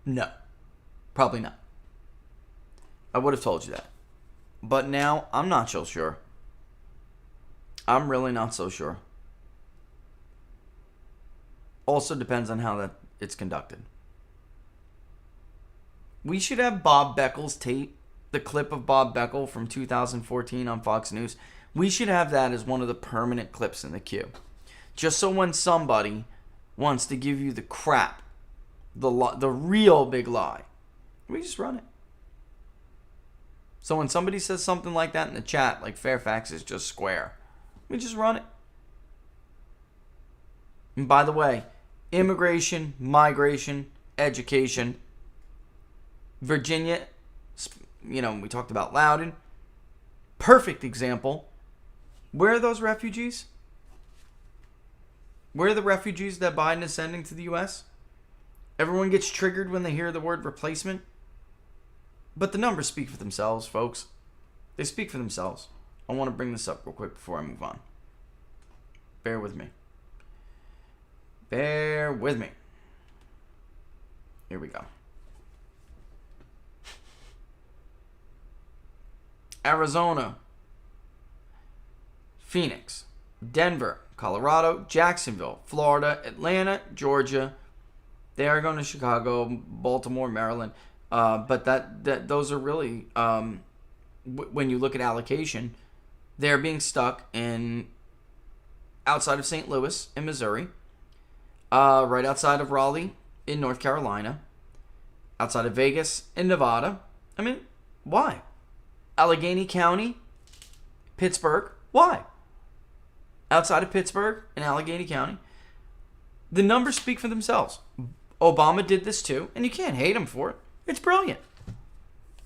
No, probably not. I would have told you that. But now, I'm not so sure. I'm really not so sure. Also depends on how it's conducted. We should have Bob Beckel's tape, the clip of Bob Beckel from 2014 on Fox News. We should have that as one of the permanent clips in the queue. Just so when somebody wants to give you the crap, the real big lie, we just run it. So when somebody says something like that in the chat, like Fairfax is just square, we just run it. And by the way, immigration, migration, education, Virginia, we talked about Loudoun, perfect example. Where are those refugees? Where are the refugees that Biden is sending to the U.S.? Everyone gets triggered when they hear the word replacement. But the numbers speak for themselves, folks. They speak for themselves. I want to bring this up real quick before I move on. Bear with me. Bear with me. Here we go. Arizona, Phoenix, Denver, Colorado, Jacksonville, Florida, Atlanta, Georgia. They are going to Chicago, Baltimore, Maryland. But those are really, when you look at allocation, they're being stuck in outside of St. Louis in Missouri, right outside of Raleigh in North Carolina, outside of Vegas in Nevada. I mean, why? Allegheny County, Pittsburgh. Why? Outside of Pittsburgh in Allegheny County. The numbers speak for themselves. Obama did this too, and you can't hate him for it. It's brilliant.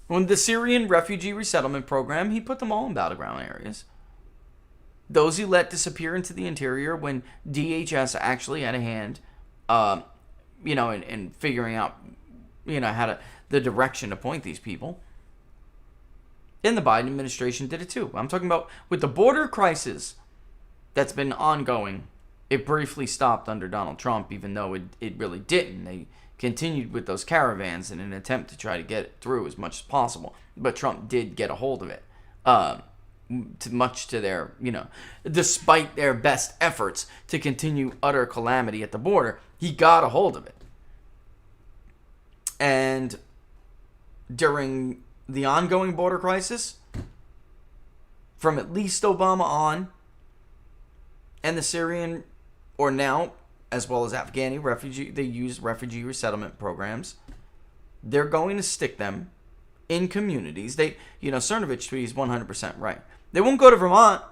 When the Syrian refugee resettlement program, he put them all in battleground areas. Those he let disappear into the interior when DHS actually had a hand, in figuring out, the direction to point these people. And the Biden administration did it too. I'm talking about with the border crisis that's been ongoing. It briefly stopped under Donald Trump, even though it really didn't. They continued with those caravans in an attempt to try to get it through as much as possible. But Trump did get a hold of it. Much to their, despite their best efforts to continue utter calamity at the border, he got a hold of it. And during the ongoing border crisis, from at least Obama on, and the Syrian, or now, as well as Afghani refugee, they use refugee resettlement programs. They're going to stick them in communities. Cernovich tweets 100% right. They won't go to Vermont.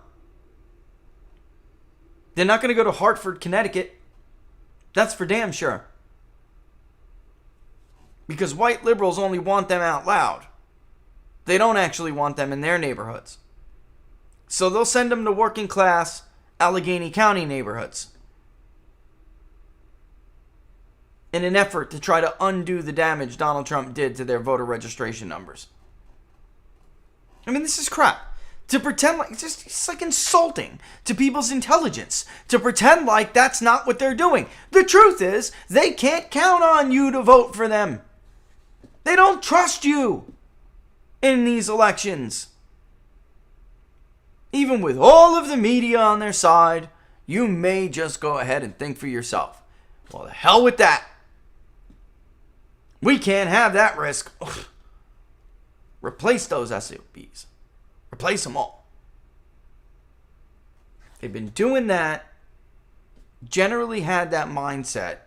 They're not going to go to Hartford, Connecticut. That's for damn sure. Because white liberals only want them out loud. They don't actually want them in their neighborhoods. So they'll send them to working class Allegheny County neighborhoods in an effort to try to undo the damage Donald Trump did to their voter registration numbers. I mean, this is crap. To pretend like, it's like insulting to people's intelligence. To pretend like that's not what they're doing. The truth is, they can't count on you to vote for them. They don't trust you in these elections. Even with all of the media on their side, you may just go ahead and think for yourself. Well, the hell with that. We can't have that risk. Ugh. Replace those SOBs. Replace them all. They've been doing that. Generally had that mindset.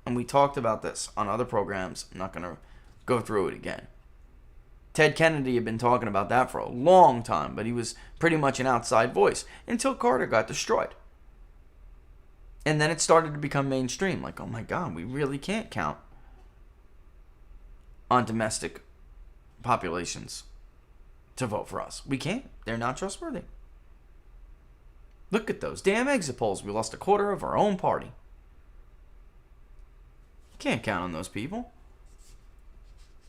And we talked about this on other programs. I'm not going to go through it again. Ted Kennedy had been talking about that for a long time, but he was pretty much an outside voice until Carter got destroyed. And then it started to become mainstream. Like, oh my God, we really can't count on domestic populations to vote for us. We can't. They're not trustworthy. Look at those damn exit polls. We lost a quarter of our own party. Can't count on those people.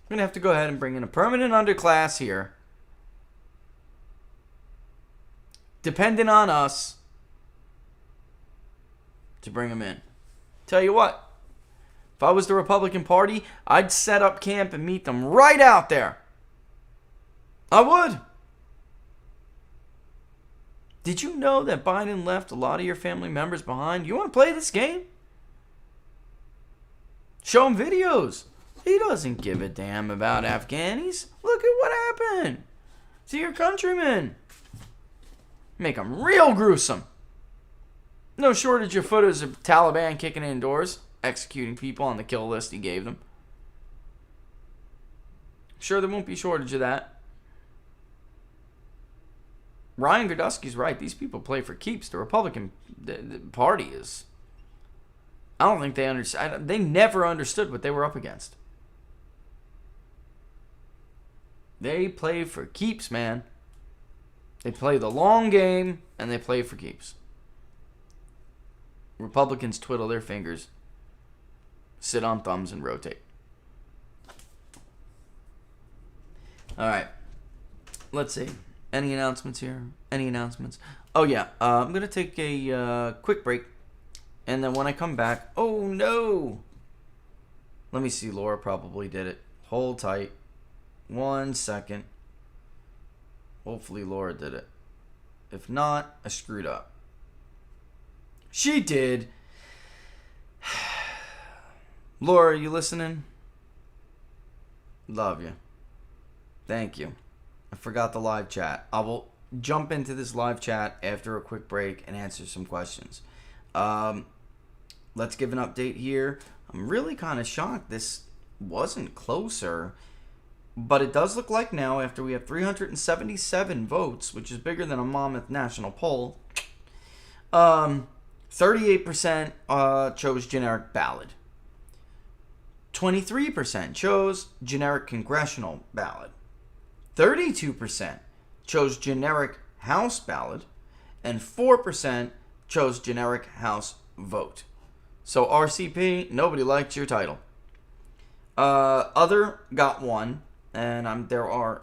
We're going to have to go ahead and bring in a permanent underclass here. Dependent on us to bring them in. Tell you what, if I was the Republican Party, I'd set up camp and meet them right out there. I would. Did you know that Biden left a lot of your family members behind? You want to play this game? Show him videos. He doesn't give a damn about Afghanis. Look at what happened to your countrymen. Make them real gruesome. No shortage of photos of Taliban kicking in doors, executing people on the kill list he gave them. Sure, there won't be shortage of that. Ryan Gordusky's right. These people play for keeps. The Republican Party is... I don't think they understand. They never understood what they were up against. They play for keeps, man. They play the long game, and they play for keeps. Republicans twiddle their fingers, sit on thumbs, and rotate. All right. Let's see. Any announcements here? Any announcements? Oh, yeah. I'm going to take a quick break. And then when I come back... Oh, no! Let me see. Laura probably did it. Hold tight. 1 second. Hopefully Laura did it. If not, I screwed up. She did. Laura, you listening? Love you. Thank you. I forgot the live chat. I will jump into this live chat after a quick break and answer some questions. Let's give an update here. I'm really kind of shocked this wasn't closer. But it does look like now, after we have 377 votes, which is bigger than a Monmouth national poll, 38% chose generic ballot. 23% chose generic congressional ballot. 32% chose generic House ballot. And 4% chose generic House vote. So RCP, nobody liked your title. Other got one. And there are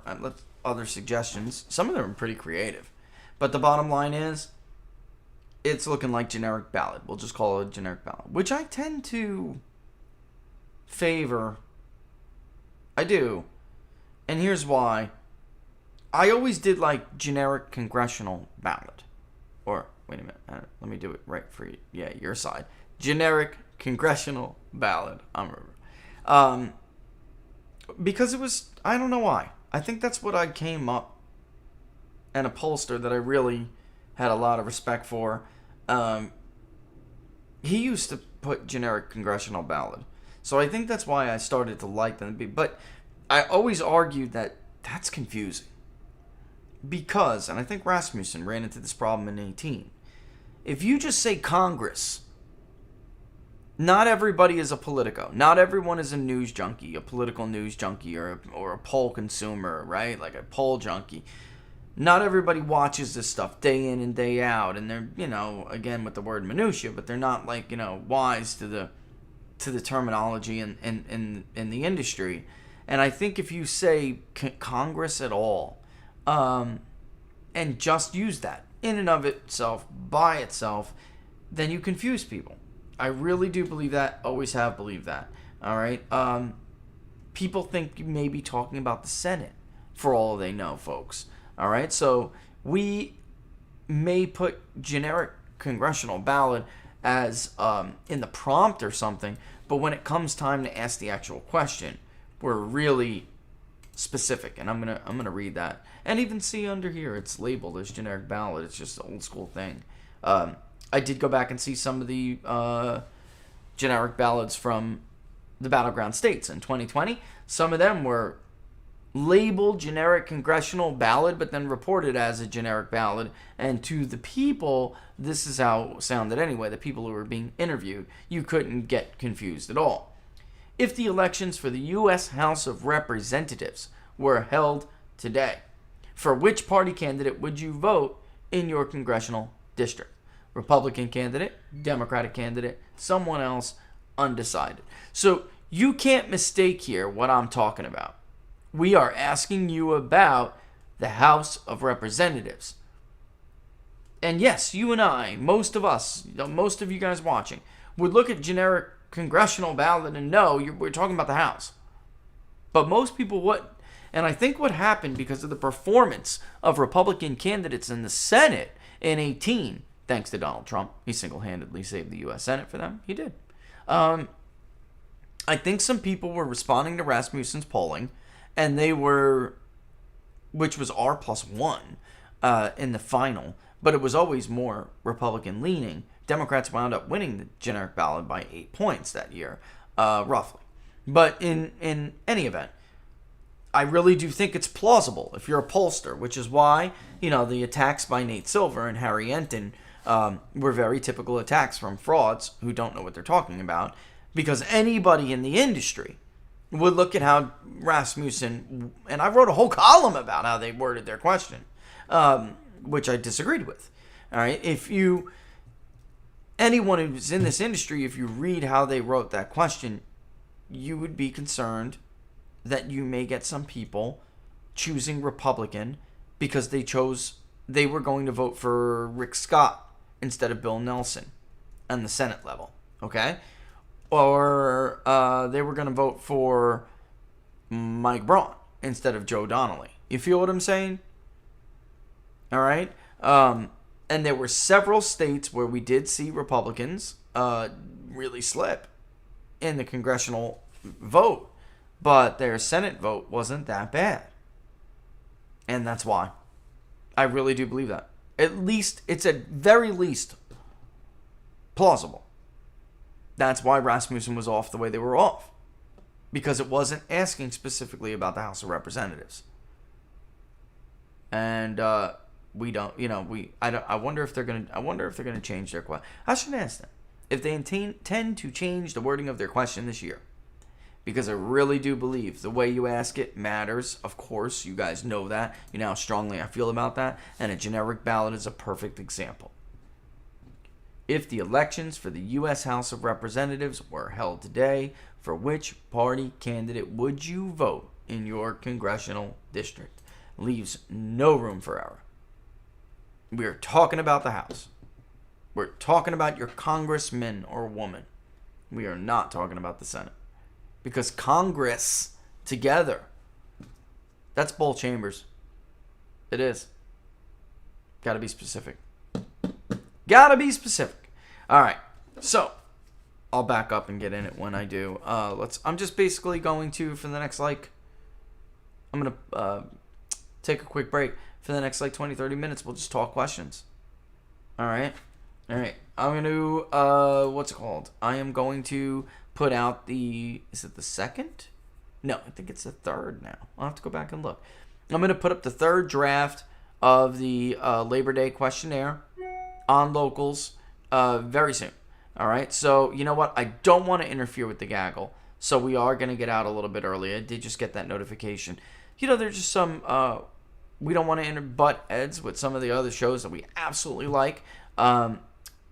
other suggestions. Some of them are pretty creative. But the bottom line is, it's looking like generic ballot. We'll just call it a generic ballot. Which I tend to favor. I do. And here's why. I always did like generic congressional ballot. Or, wait a minute. Let me do it right for you. Yeah, your side. Generic congressional ballot. I'm because it was, I don't know why. I think that's what I came up, and a pollster that I really had a lot of respect for. He used to put generic congressional ballot. So I think that's why I started to like them. But I always argued that that's confusing. Because, and I think Rasmussen ran into this problem in 18, if you just say Congress, not everybody is a politico. Not everyone is a news junkie, a political news junkie, or a poll consumer, right? Like a poll junkie. Not everybody watches this stuff day in and day out, and they're, again with the word minutia, but they're not like, wise to the terminology in the industry. And I think if you say Congress at all, and just use that in and of itself, by itself, then you confuse people. I really do believe that, always have believed that. All right. People think you may be talking about the Senate for all they know, folks. All right. So we may put generic congressional ballot as in the prompt or something, but when it comes time to ask the actual question, we're really specific, and I'm gonna read that, and even see under here it's labeled as generic ballot. It's just an old school thing. I did go back and see some of the generic ballots from the battleground states in 2020. Some of them were labeled generic congressional ballot, but then reported as a generic ballot. And to the people, this is how it sounded anyway. The people who were being interviewed, you couldn't get confused at all. If the elections for the U.S. House of Representatives were held today, for which party candidate would you vote in your congressional district? Republican candidate, Democratic candidate, someone else, undecided. So you can't mistake here what I'm talking about. We are asking you about the House of Representatives. And yes, you and I, most of us, most of you guys watching, would look at generic congressional ballot and know we're talking about the House. But most people wouldn't. And I think what happened because of the performance of Republican candidates in the Senate in 18, thanks to Donald Trump, he single-handedly saved the U.S. Senate for them. He did. I think some people were responding to Rasmussen's polling, and they were, which was R+1 in the final, but it was always more Republican-leaning. Democrats wound up winning the generic ballot by 8 points that year, roughly. But in any event, I really do think it's plausible if you're a pollster, which is why, the attacks by Nate Silver and Harry Enton were very typical attacks from frauds who don't know what they're talking about, because anybody in the industry would look at how Rasmussen, and I wrote a whole column about how they worded their question, which I disagreed with. All right, anyone who's in this industry, if you read how they wrote that question, you would be concerned that you may get some people choosing Republican because they were going to vote for Rick Scott instead of Bill Nelson on the Senate level, okay? Or they were going to vote for Mike Braun instead of Joe Donnelly. You feel what I'm saying? All right? And there were several states where we did see Republicans really slip in the congressional vote, but their Senate vote wasn't that bad. And that's why. I really do believe that. At least, it's at very least plausible. That's why Rasmussen was off the way they were off. Because it wasn't asking specifically about the House of Representatives. And we don't, I wonder if they're gonna change their question. I should ask them if they intend to change the wording of their question this year. Because I really do believe the way you ask it matters. Of course, you guys know that. You know how strongly I feel about that. And a generic ballot is a perfect example. If the elections for the U.S. House of Representatives were held today, for which party candidate would you vote in your congressional district? Leaves no room for error. We are talking about the House. We're talking about your congressman or woman. We are not talking about the Senate. Because Congress together, that's both chambers. It is. Gotta be specific. Gotta be specific. All right. So, I'll back up and get in it when I do. I'm just basically going to, for the next, I'm going to take a quick break. For the next, 20, 30 minutes, we'll just talk questions. All right. I'm going to, what's it called? I am going to put out is it the second No, I think it's the third now. I'll have to go back and look. I'm going to put up the third draft of the Labor Day questionnaire on locals very soon. All right, so you know what? I don't want to interfere with the gaggle, so we are going to get out a little bit early. I did just get that notification. You know, there's just some, we don't want to butt heads with some of the other shows that we absolutely like.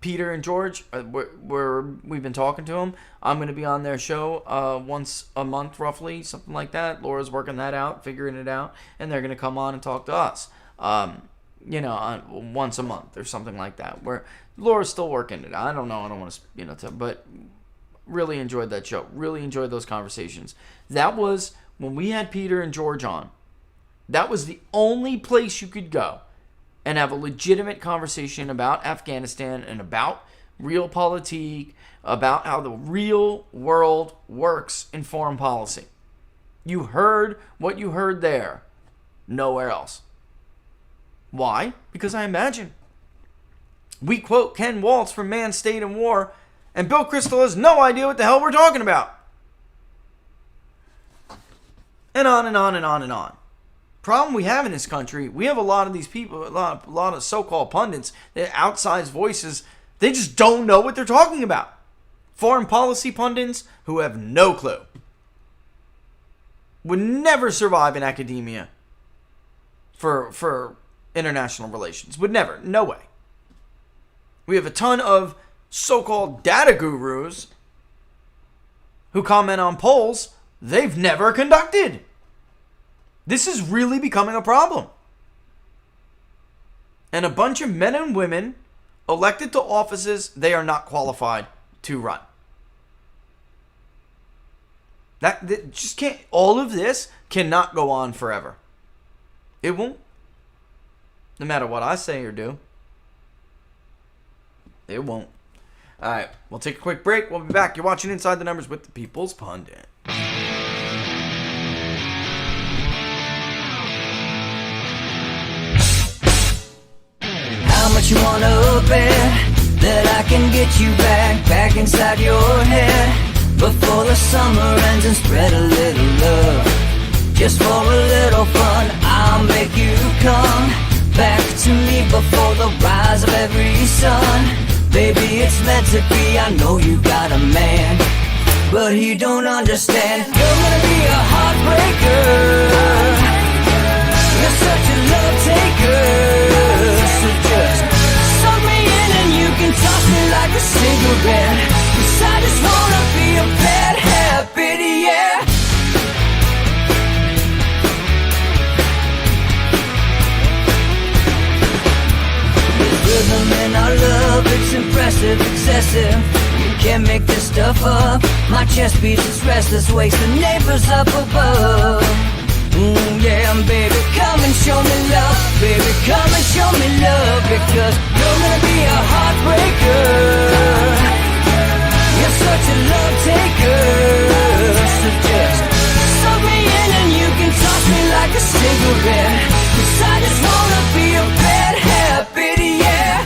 Peter and George, we've been talking to them. I'm going to be on their show once a month, roughly, something like that. Laura's working that out, figuring it out, and they're going to come on and talk to us. Once a month or something like that. Where Laura's still working it. I don't know. I don't want to, but really enjoyed that show. Really enjoyed those conversations. That was when we had Peter and George on. That was the only place you could go and have a legitimate conversation about Afghanistan and about realpolitik, about how the real world works in foreign policy. You heard what you heard there. Nowhere else. Why? Because I imagine we quote Ken Waltz from Man, State, and War, and Bill Kristol has no idea what the hell we're talking about. And on and on and on and on. Problem we have in this country, we have a lot of these people, a lot of so-called pundits, they're outsized voices, they just don't know what they're talking about. Foreign policy pundits who have no clue. Would never survive in academia for international relations. Would never. No way. We have a ton of so-called data gurus who comment on polls they've never conducted. This is really becoming a problem. And a bunch of men and women elected to offices they are not qualified to run. That just can't. All of this cannot go on forever. It won't. No matter what I say or do. It won't. All right, we'll take a quick break. We'll be back. You're watching Inside the Numbers with the People's Pundit. How much you wanna bet that I can get you back inside your head before the summer ends and spread a little love. Just for a little fun, I'll make you come back to me before the rise of every sun. Baby, it's meant to be, I know you got a man, but he don't understand. You're gonna be a heartbreaker. You're such a love taker. So just suck me in and you can toss me like a cigarette. 'Cause I just wanna be a bad habit, yeah. Rhythm in our love, it's impressive, excessive. You can't make this stuff up. My chest beats, it's restless, wakes the neighbors up above. Yeah, baby, come and show me love. Baby, come and show me love. Because you're gonna be a heartbreaker. You're such a love taker. So just suck me in and you can toss me like a cigarette. 'Cause I just wanna be a bad habit, yeah.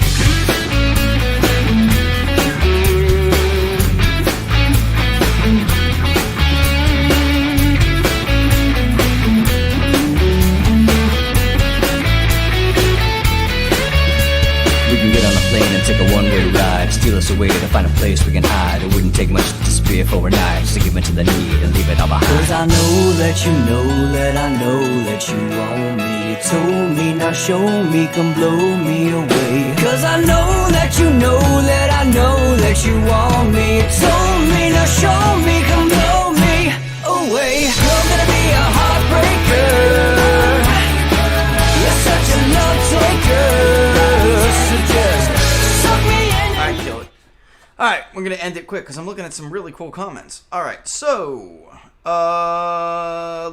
Take a one-way ride, steal us away to find a place we can hide. It wouldn't take much to disappear for a night, just to give in to the need and leave it all behind. 'Cause I know that you know that I know that you want me. You told me, now show me, come blow me away. 'Cause I know that you know that I know that you want me. You told me, now show me, come blow me away. You're gonna be a heartbreaker. You're such a love taker. So just Alright, we're going to end it quick because I'm looking at some really cool comments. Alright, so,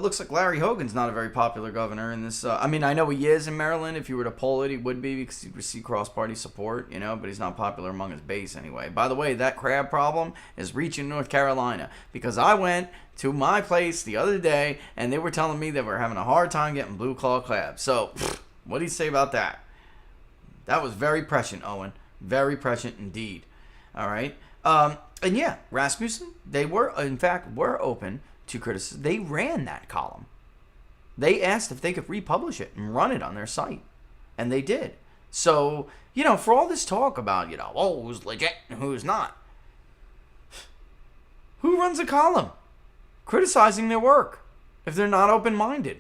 looks like Larry Hogan's not a very popular governor in this. I mean, I know he is in Maryland. If you were to poll it, he would be because he'd receive cross-party support, you know, but he's not popular among his base anyway. By the way, that crab problem is reaching North Carolina because I went to my place the other day and they were telling me that we're having a hard time getting blue claw crabs. So, what do you say about that? That was very prescient, Owen. Very prescient indeed. All right. And yeah, Rasmussen, they were, in fact, were open to criticize. They ran that column. They asked if they could republish it and run it on their site. And they did. So, for all this talk about, who's legit and who's not. Who runs a column criticizing their work if they're not open-minded?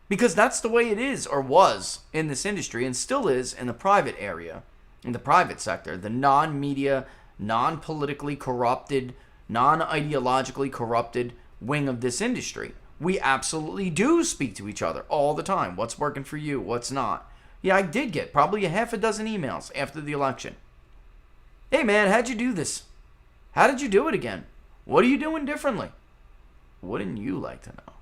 Because that's the way it is, or was, in this industry, and still is in the private area, in the private sector, the non-media, non-politically corrupted, non-ideologically corrupted wing of this industry. We absolutely do speak to each other all the time. What's working for you? What's not? Yeah, I did get probably a half a dozen emails after the election. Hey, man, how'd you do this? How did you do it again? What are you doing differently? Wouldn't you like to know?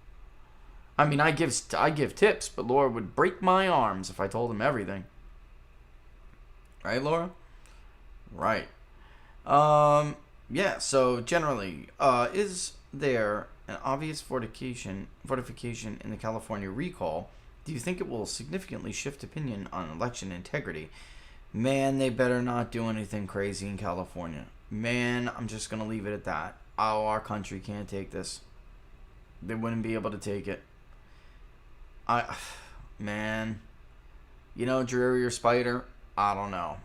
I mean, I give tips, but Laura would break my arms if I told him everything. Right, Laura? Right. Yeah, so generally, is there an obvious fortification in the California recall? Do you think it will significantly shift opinion on election integrity? Man, they better not do anything crazy in California. Man, I'm just going to leave it at that. Oh, our country can't take this. They wouldn't be able to take it. Man, Drury or Spider, I don't know.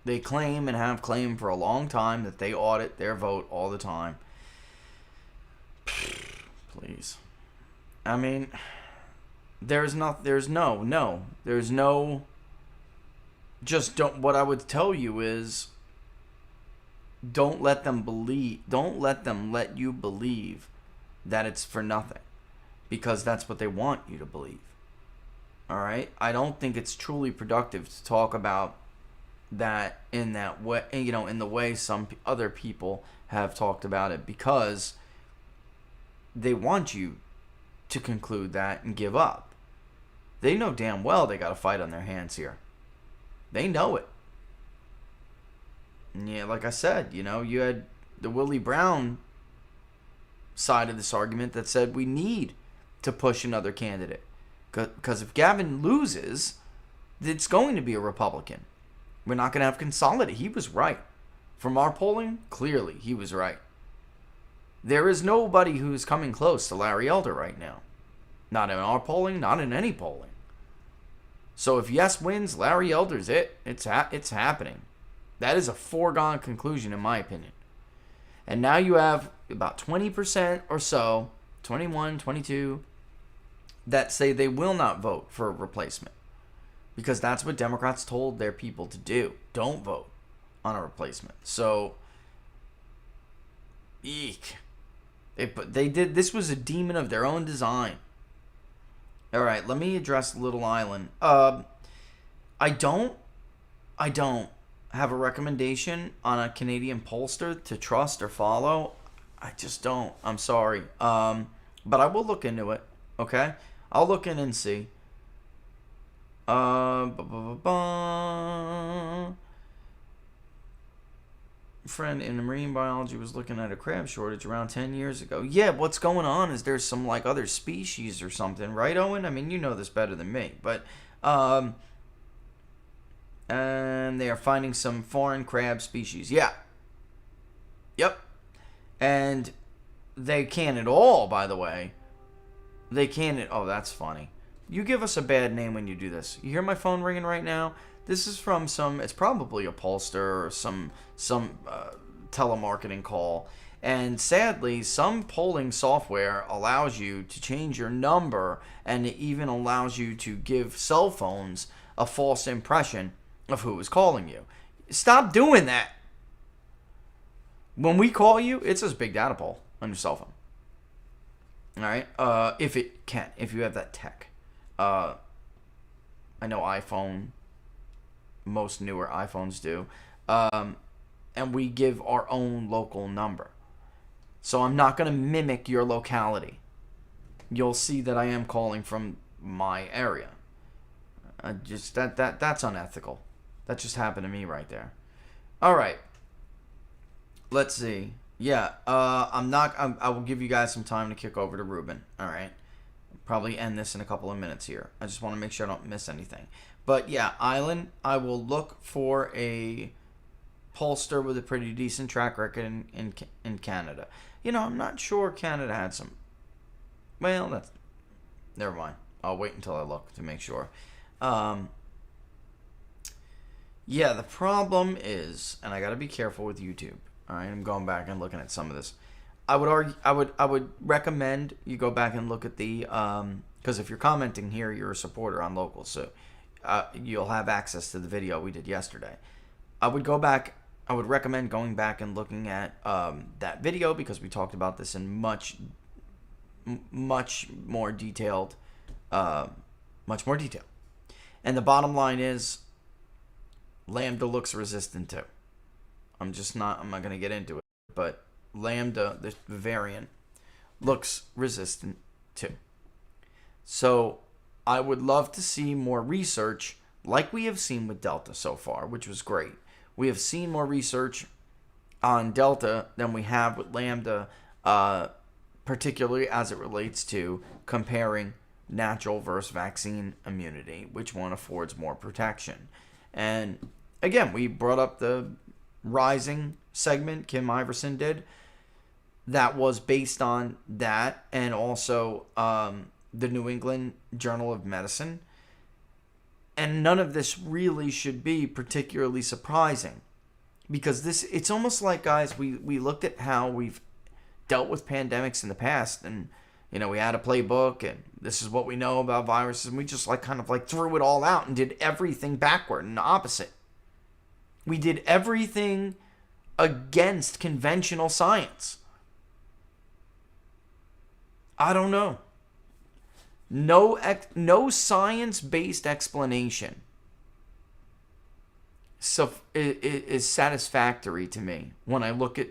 They claim and have claimed for a long time that they audit their vote all the time. Please. I mean, what I would tell you is, don't let them let you believe that it's for nothing, because that's what they want you to believe. All right? I don't think it's truly productive to talk about that in that way, in the way some other people have talked about it, because they want you to conclude that and give up. They know damn well they got a fight on their hands here. They know it. And yeah, like I said, you had the Willie Brown side of this argument that said we need to push another candidate. Because if Gavin loses, it's going to be a Republican. We're not going to have consolidate. He was right. From our polling, clearly he was right. There is nobody who's coming close to Larry Elder right now. Not in our polling, not in any polling. So if yes wins, Larry Elder's it. It's happening. That is a foregone conclusion in my opinion. And now you have about 20% or so, 21, 22, that say they will not vote for a replacement. Because that's what Democrats told their people to do. Don't vote on a replacement. So, eek. They did. This was a demon of their own design. All right, let me address Little Island. I don't have a recommendation on a Canadian pollster to trust or follow. I just don't. I'm sorry. But I will look into it. Okay, I'll look in and see. Friend in marine biology was looking at a crab shortage around 10 years ago. Yeah, what's going on is there's some other species or something, right, Owen? I mean, you know this better than me, but and they are finding some foreign crab species. Yeah. Yep. And they can't at all, by the way. They can't. Oh, that's funny. You give us a bad name when you do this. You hear my phone ringing right now? This is from it's probably a pollster or some telemarketing call. And sadly, some polling software allows you to change your number, and it even allows you to give cell phones a false impression of who is calling you. Stop doing that. When we call you, it says Big Data Poll on your cell phone. All right? If it can, if you have that tech. I know iPhone, most newer iPhones do. And we give our own local number. So I'm not going to mimic your locality. You'll see that I am calling from my area. That's unethical. That just happened to me right there. All right. Let's see. Yeah, I will give you guys some time to kick over to Ruben. All right. Probably end this in a couple of minutes here. I just want to make sure I don't miss anything. But yeah, Island, I will look for a pollster with a pretty decent track record in Canada. I'm not sure Canada had some. Well, that's... Never mind. I'll wait until I look to make sure. Yeah, the problem is, and I got to be careful with YouTube. All right, I'm going back and looking at some of this. I would recommend you go back and look at the because if you're commenting here, you're a supporter on local, so you'll have access to the video we did yesterday. I would recommend going back and looking at that video because we talked about this in much more detailed, And the bottom line is, Lambda looks resistant too. I'm not going to get into it, but Lambda, the variant, looks resistant too. So I would love to see more research like we have seen with Delta so far, which was great. We have seen more research on Delta than we have with Lambda, particularly as it relates to comparing natural versus vaccine immunity, which one affords more protection. And again, we brought up the Rising segment Kim Iverson did. That was based on that, and also the New England Journal of Medicine. And none of this really should be particularly surprising, because it's almost like, guys, we looked at how we've dealt with pandemics in the past, and we had a playbook, and this is what we know about viruses, and we just kind of threw it all out and did everything backward and opposite. We did everything against conventional science. I don't know. No science-based explanation is satisfactory to me when I look at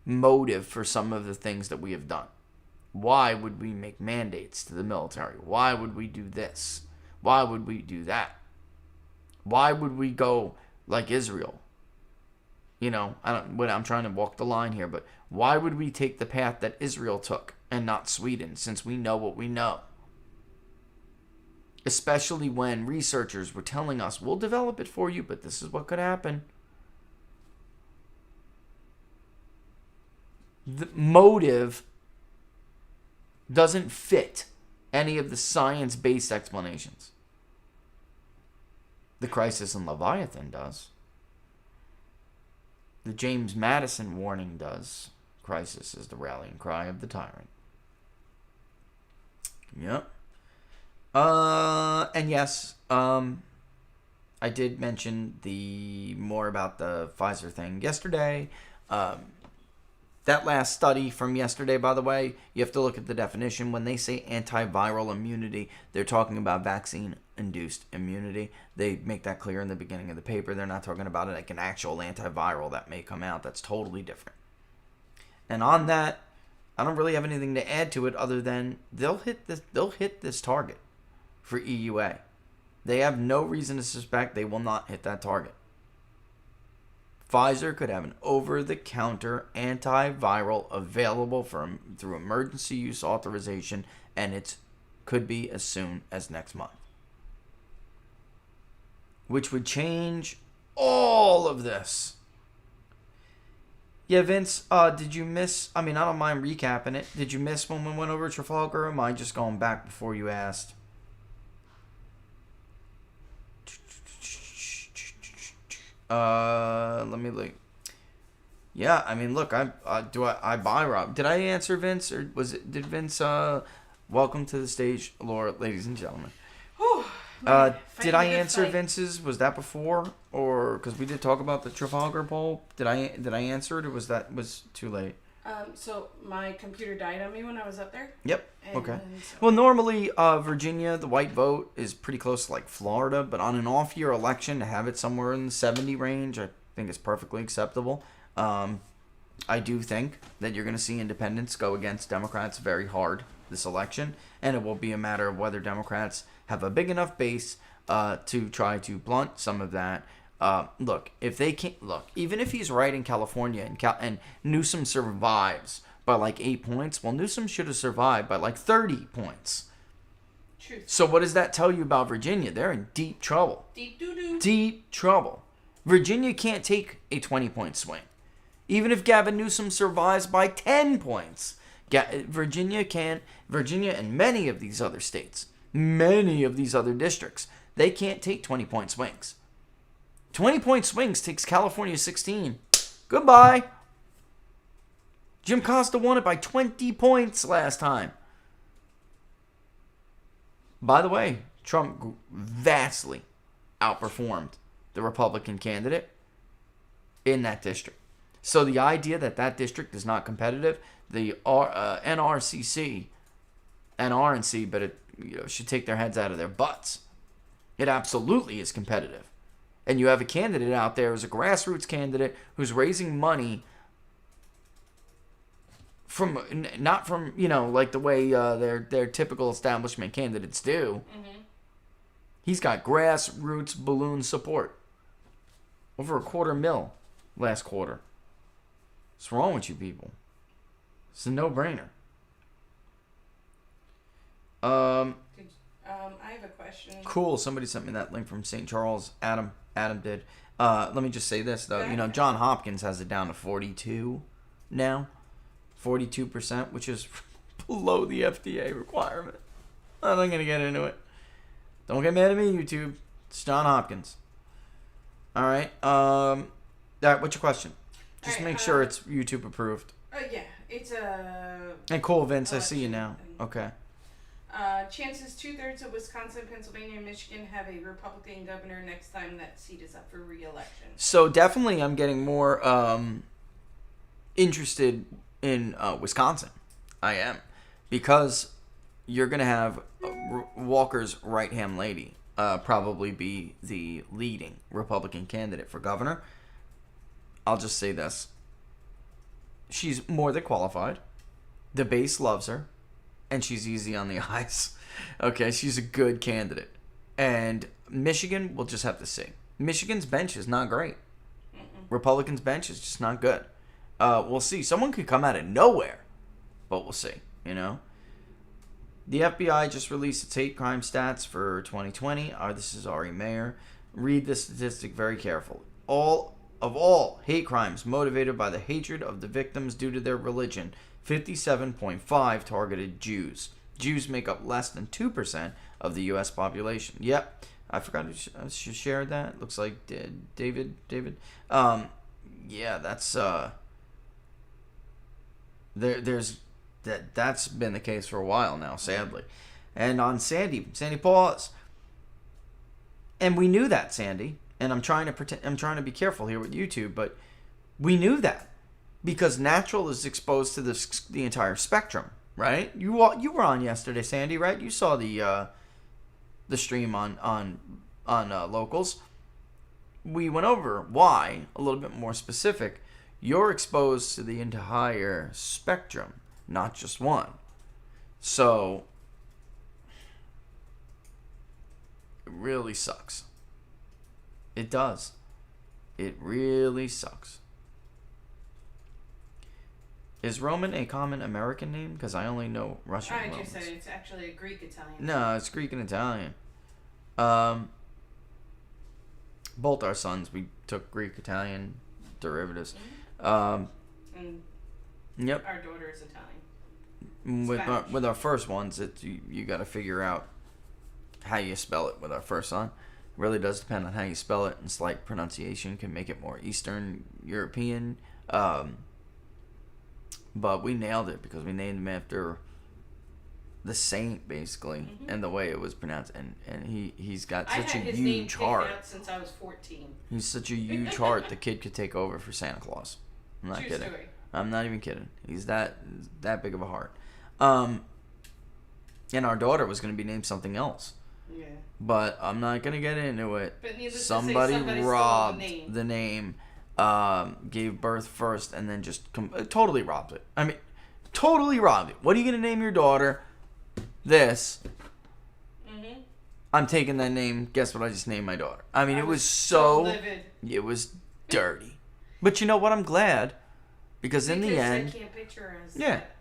motive for some of the things that we have done. Why would we make mandates to the military? Why would we do this? Why would we do that? Why would we go like Israel? I'm trying to walk the line here, but why would we take the path that Israel took and not Sweden, since we know what we know? Especially when researchers were telling us, we'll develop it for you, but this is what could happen. The motive doesn't fit any of the science-based explanations. The crisis in Leviathan does. The James Madison warning does. Crisis is the rallying cry of the tyrant. Yep. And yes, I did mention more about the Pfizer thing yesterday. That last study from yesterday, by the way, you have to look at the definition. When they say antiviral immunity, they're talking about vaccine-induced immunity. They make that clear in the beginning of the paper. They're not talking about it like an actual antiviral that may come out. That's totally different. And on that, I don't really have anything to add to it other than they'll hit this target for EUA. They have no reason to suspect they will not hit that target. Pfizer could have an over-the-counter antiviral available through emergency use authorization, and it could be as soon as next month. Which would change all of this. Yeah, Vince, did you miss... I don't mind recapping it. Did you miss when we went over Trafalgar, or am I just going back before you asked? Let me look. Yeah, look, I buy Rob. Did I answer Vince, or did Vince, welcome to the stage, Laura, ladies and gentlemen. Did I answer Vince's? Was that before, or, because we did talk about the Trafalgar poll, did I answer it, or was too late? So my computer died on me when I was up there. Yep. Okay. Well, normally Virginia, the white vote is pretty close to Florida, but on an off-year election, to have it somewhere in the 70 range, I think is perfectly acceptable. I do think that you're going to see independents go against Democrats very hard this election, and it will be a matter of whether Democrats have a big enough base to try to blunt some of that. Look, if they can't, even if he's right in California and Newsom survives by 8 points, well, Newsom should have survived by 30 points. Truth. So what does that tell you about Virginia? They're in deep trouble. Deep doo-doo. Deep trouble. Virginia can't take a 20-point swing. Even if Gavin Newsom survives by 10 points, Virginia and many of these other states, many of these other districts, they can't take 20-point swings. 20-point swings takes California 16. Goodbye. Jim Costa won it by 20 points last time. By the way, Trump vastly outperformed the Republican candidate in that district. So the idea that that district is not competitive, the NRCC and RNC, but it should take their heads out of their butts. It absolutely is competitive. And you have a candidate out there who's a grassroots candidate who's raising money not from like the way their typical establishment candidates do. Mm-hmm. He's got grassroots balloon support. Over $250,000 last quarter. What's wrong with you people? It's a no-brainer. I have a question. Cool. Somebody sent me that link from St. Charles. Adam did. Let me just say this though. John Hopkins has it down to 42 now. 42%, which is below the FDA requirement. I'm not going to get into it. Don't get mad at me, YouTube. It's John Hopkins. All right. What's your question? Just make sure it's YouTube approved. Yeah. It's a... And cool, Vince. I see you now. Okay. Chances 2/3 of Wisconsin, Pennsylvania, and Michigan have a Republican governor next time that seat is up for re-election. So definitely I'm getting more interested in Wisconsin. I am. Because you're going to have Walker's right-hand lady probably be the leading Republican candidate for governor. I'll just say this. She's more than qualified. The base loves her. And she's easy on the eyes. Okay, she's a good candidate. And Michigan, we'll just have to see. Michigan's bench is not great. Republicans' bench is just not good. We'll see. Someone could come out of nowhere. But we'll see, The FBI just released its hate crime stats for 2020. This is Ari Mayer. Read the statistic very carefully. All hate crimes motivated by the hatred of the victims due to their religion, 57.5 targeted Jews. Jews make up less than 2% of the U.S. population. Yep. I forgot to share that. Looks like David. Yeah, that's... That's been the case for a while now, sadly. And on Sandy Paws. And we knew that, Sandy. And I'm trying to be careful here with YouTube, but we knew that because natural is exposed to the entire spectrum, right? You were on yesterday, Sandy, right? You saw the stream on Locals. We went over why a little bit more specific. You're exposed to the entire spectrum, not just one. So it really sucks. It does. It really sucks. Is Roman a common American name? Because I only know Russian Romans. I just said it's actually a Greek-Italian. No, it's Greek and Italian. Both our sons, we took Greek-Italian derivatives. Mm-hmm. Yep. Our daughter is Italian. With our first ones, you got to figure out how you spell it with our first son. Really does depend on how you spell it, and slight pronunciation can make it more Eastern European. But we nailed it because we named him after the saint, basically, and the way it was pronounced. And he's got such a huge heart. I had his name picked out since I was 14. He's such a huge heart. The kid could take over for Santa Claus. I'm not kidding. Story. I'm not even kidding. He's that big of a heart. And our daughter was going to be named something else. Yeah. But I'm not going to get into it. But Somebody robbed the name, gave birth first, and then just totally robbed it. I mean, totally robbed it. What are you going to name your daughter? This. Mm-hmm. I'm taking that name. Guess what I just named my daughter? I mean, it was so livid. It was dirty. But you know what? I'm glad. Because in the end... I can't picture her as yeah. that,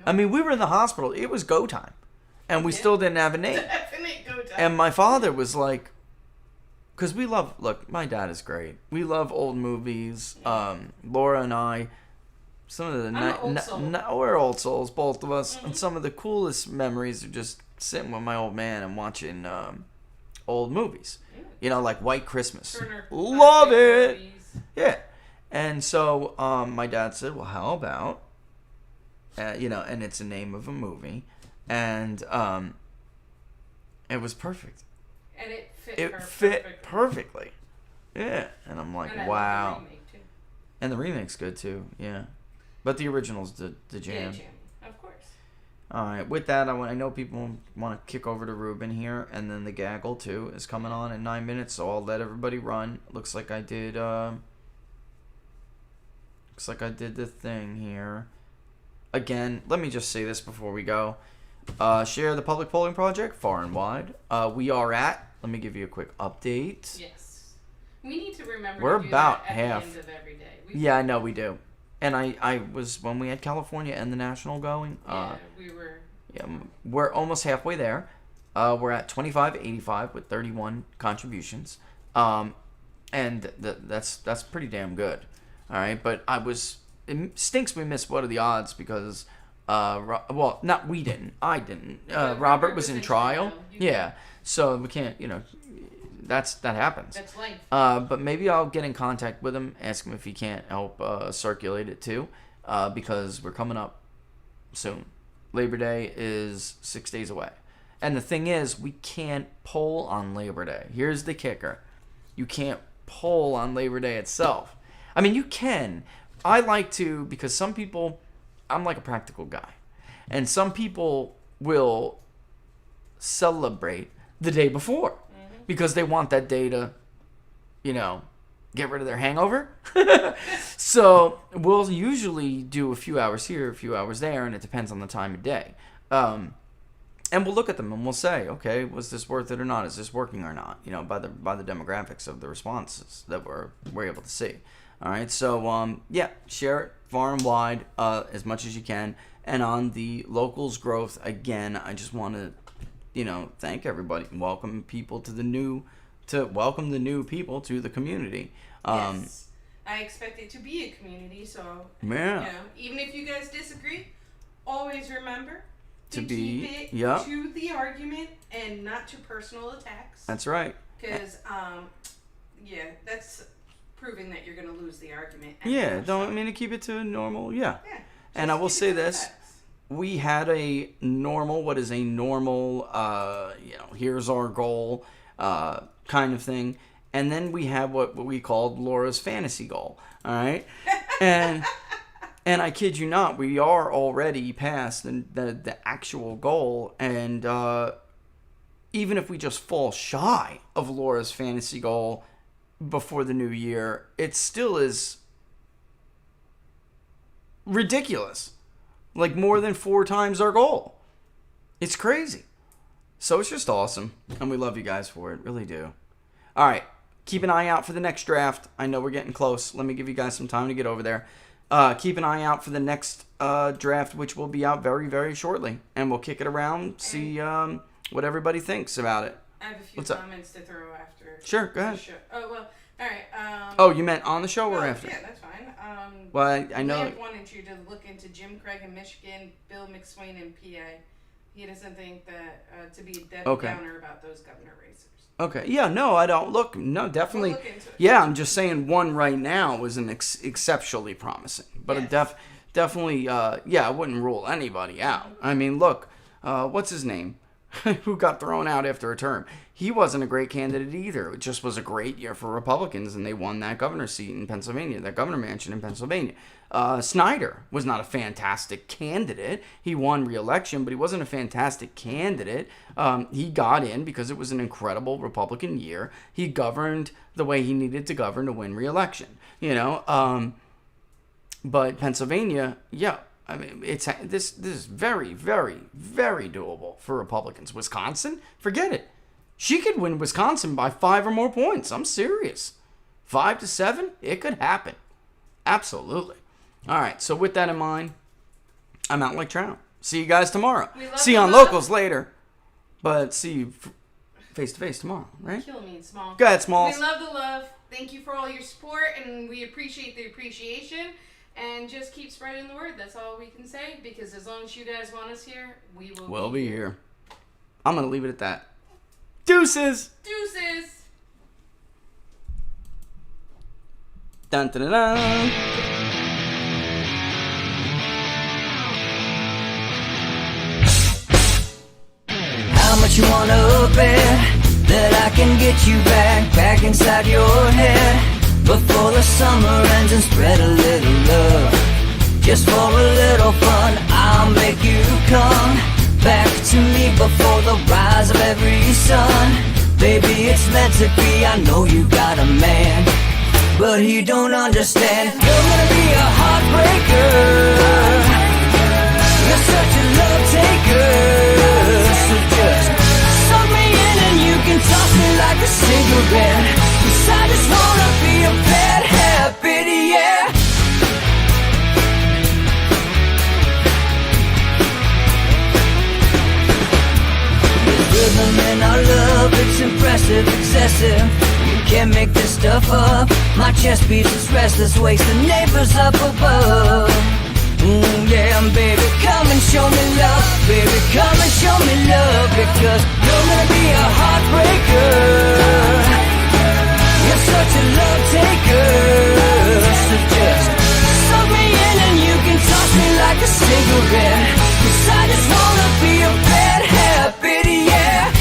I mean, we were in the hospital. It was go time. And we still didn't have a name. Definite go time. And my father was like, because we love. Look, my dad is great. We love old movies. Laura and I. Some of the we're old souls, both of us, and some of the coolest memories are just sitting with my old man and watching old movies. You know, like White Christmas. Love it. Movies. Yeah. And so my dad said, "Well, how about you know?" And it's a name of a movie, and it was perfect. And it fit perfectly. Yeah. And I'm like, and wow. I love the remake too. And the remake's good too. Yeah. But the original's the jam. Yeah, of course. All right. With that, I know people want to kick over to Ruben here, and then the gaggle too is coming on in 9 minutes. So I'll let everybody run. Looks like I did. Looks like I did the thing here. Again, let me just say this before we go. Share the public polling project far and wide. We are at. Let me give you a quick update. Yes. We need to remember. We're to do about that at half. the end of every day. Yeah, I know we do. And I was, when we had California and the National going. We were. Yeah, we're almost halfway there. We're at 2585 with 31 contributions. And that's pretty damn good. All right, but it stinks we missed what are the odds because, well, not we didn't. I didn't. Robert was in trial. Yeah, so we can't, that happens. That's life. But maybe I'll get in contact with him, ask him if he can't help circulate it too, because we're coming up soon. Labor Day is 6 days away. And the thing is, we can't poll on Labor Day. Here's the kicker. You can't poll on Labor Day itself. I mean, you can. I like to, because some people, I'm like a practical guy. And some people will celebrate the day before. Because they want that day to, get rid of their hangover. So we'll usually do a few hours here, a few hours there, and it depends on the time of day. And we'll look at them and we'll say, okay, was this worth it or not? Is this working or not? By the demographics of the responses that we're able to see. All right, so share it far and wide as much as you can. And on the locals growth, again, I just want to thank everybody and welcome people to the new people to the community. Yes. I expect it to be a community, so even if you guys disagree, always remember to keep it to the argument and not to personal attacks. That's right. Because that's proving that you're going to lose the argument. To keep it to normal. And I will say this. We had a normal, here's our goal kind of thing. And then we have what we called Laura's fantasy goal. All right. And I kid you not, we are already past the actual goal. And even if we just fall shy of Laura's fantasy goal before the new year, it still is ridiculous. Like more than 4 times our goal. It's crazy. So it's just awesome. And we love you guys for it. Really do. All right. Keep an eye out for the next draft. I know we're getting close. Let me give you guys some time to get over there. Keep an eye out for the next draft, which will be out very, very shortly. And we'll kick it around, see what everybody thinks about it. I have a few comments to throw after. Sure, go ahead. Oh, well, all right. You meant on the show or after? Yeah, that's fine. Well, I know. We wanted you to look into Jim Craig in Michigan, Bill McSwain in PA. He doesn't think that to be a Debbie Downer about those governor races. Okay. Yeah, no, I don't. Look, no, definitely. We'll look into it. Yeah, I'm just saying one right now was an exceptionally promising. But definitely, I wouldn't rule anybody out. I mean, look, what's his name? Who got thrown out after a term. He wasn't a great candidate either. It just was a great year for Republicans, and they won that governor seat in Pennsylvania, that governor mansion in Pennsylvania. Snyder was not a fantastic candidate. He won re-election, but he wasn't a fantastic candidate. He got in because it was an incredible Republican year. He governed the way he needed to govern to win re-election. But Pennsylvania, I mean, this is very, very, very doable for Republicans. Wisconsin, forget it. She could win Wisconsin by 5 or more points. I'm serious. 5-7, it could happen. Absolutely. All right, so with that in mind, I'm out like Trout. See you guys tomorrow. See you on Locals later. But see you face to face tomorrow, right? Kill me, Small. Go ahead, Smalls. We love the love. Thank you for all your support, and we appreciate the appreciation. And just keep spreading the word. That's all we can say. Because as long as you guys want us here, we'll be here. I'm gonna leave it at that. Deuces. Deuces. Dun dun dun. Dun. How much you wanna bet that I can get you back inside your head before the summer ends and spread a little love. Just for a little fun, I'll make you come back to me before the rise of every sun. Baby, it's meant to be. I know you got a man, but he don't understand. You're gonna be a heartbreaker. You're such a love taker. So just suck me in and you can toss me like a cigarette. 'Cause I just wanna be a bad habit, yeah. There's rhythm in our love, it's impressive, excessive. You can't make this stuff up. My chest beats, it's restless, wakes the neighbors up above. Yeah, baby, come and show me love. Baby, come and show me love. Because you're gonna be a heartbreaker. You're such a love taker. So just suck me in and you can toss me like a cigarette. 'Cause I just wanna be a bad habit, yeah.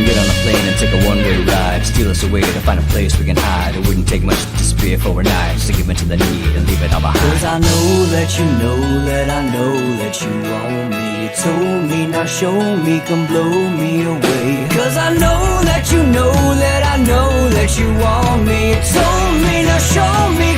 Get on a plane and take a one-way ride. Steal us away to find a place we can hide. It wouldn't take much to disappear for a night. Just to give in to the need and leave it all behind. 'Cause I know that you know that I know that you want me. You told me, now show me, come blow me away. 'Cause I know that you know that I know that you want me. You told me, now show me,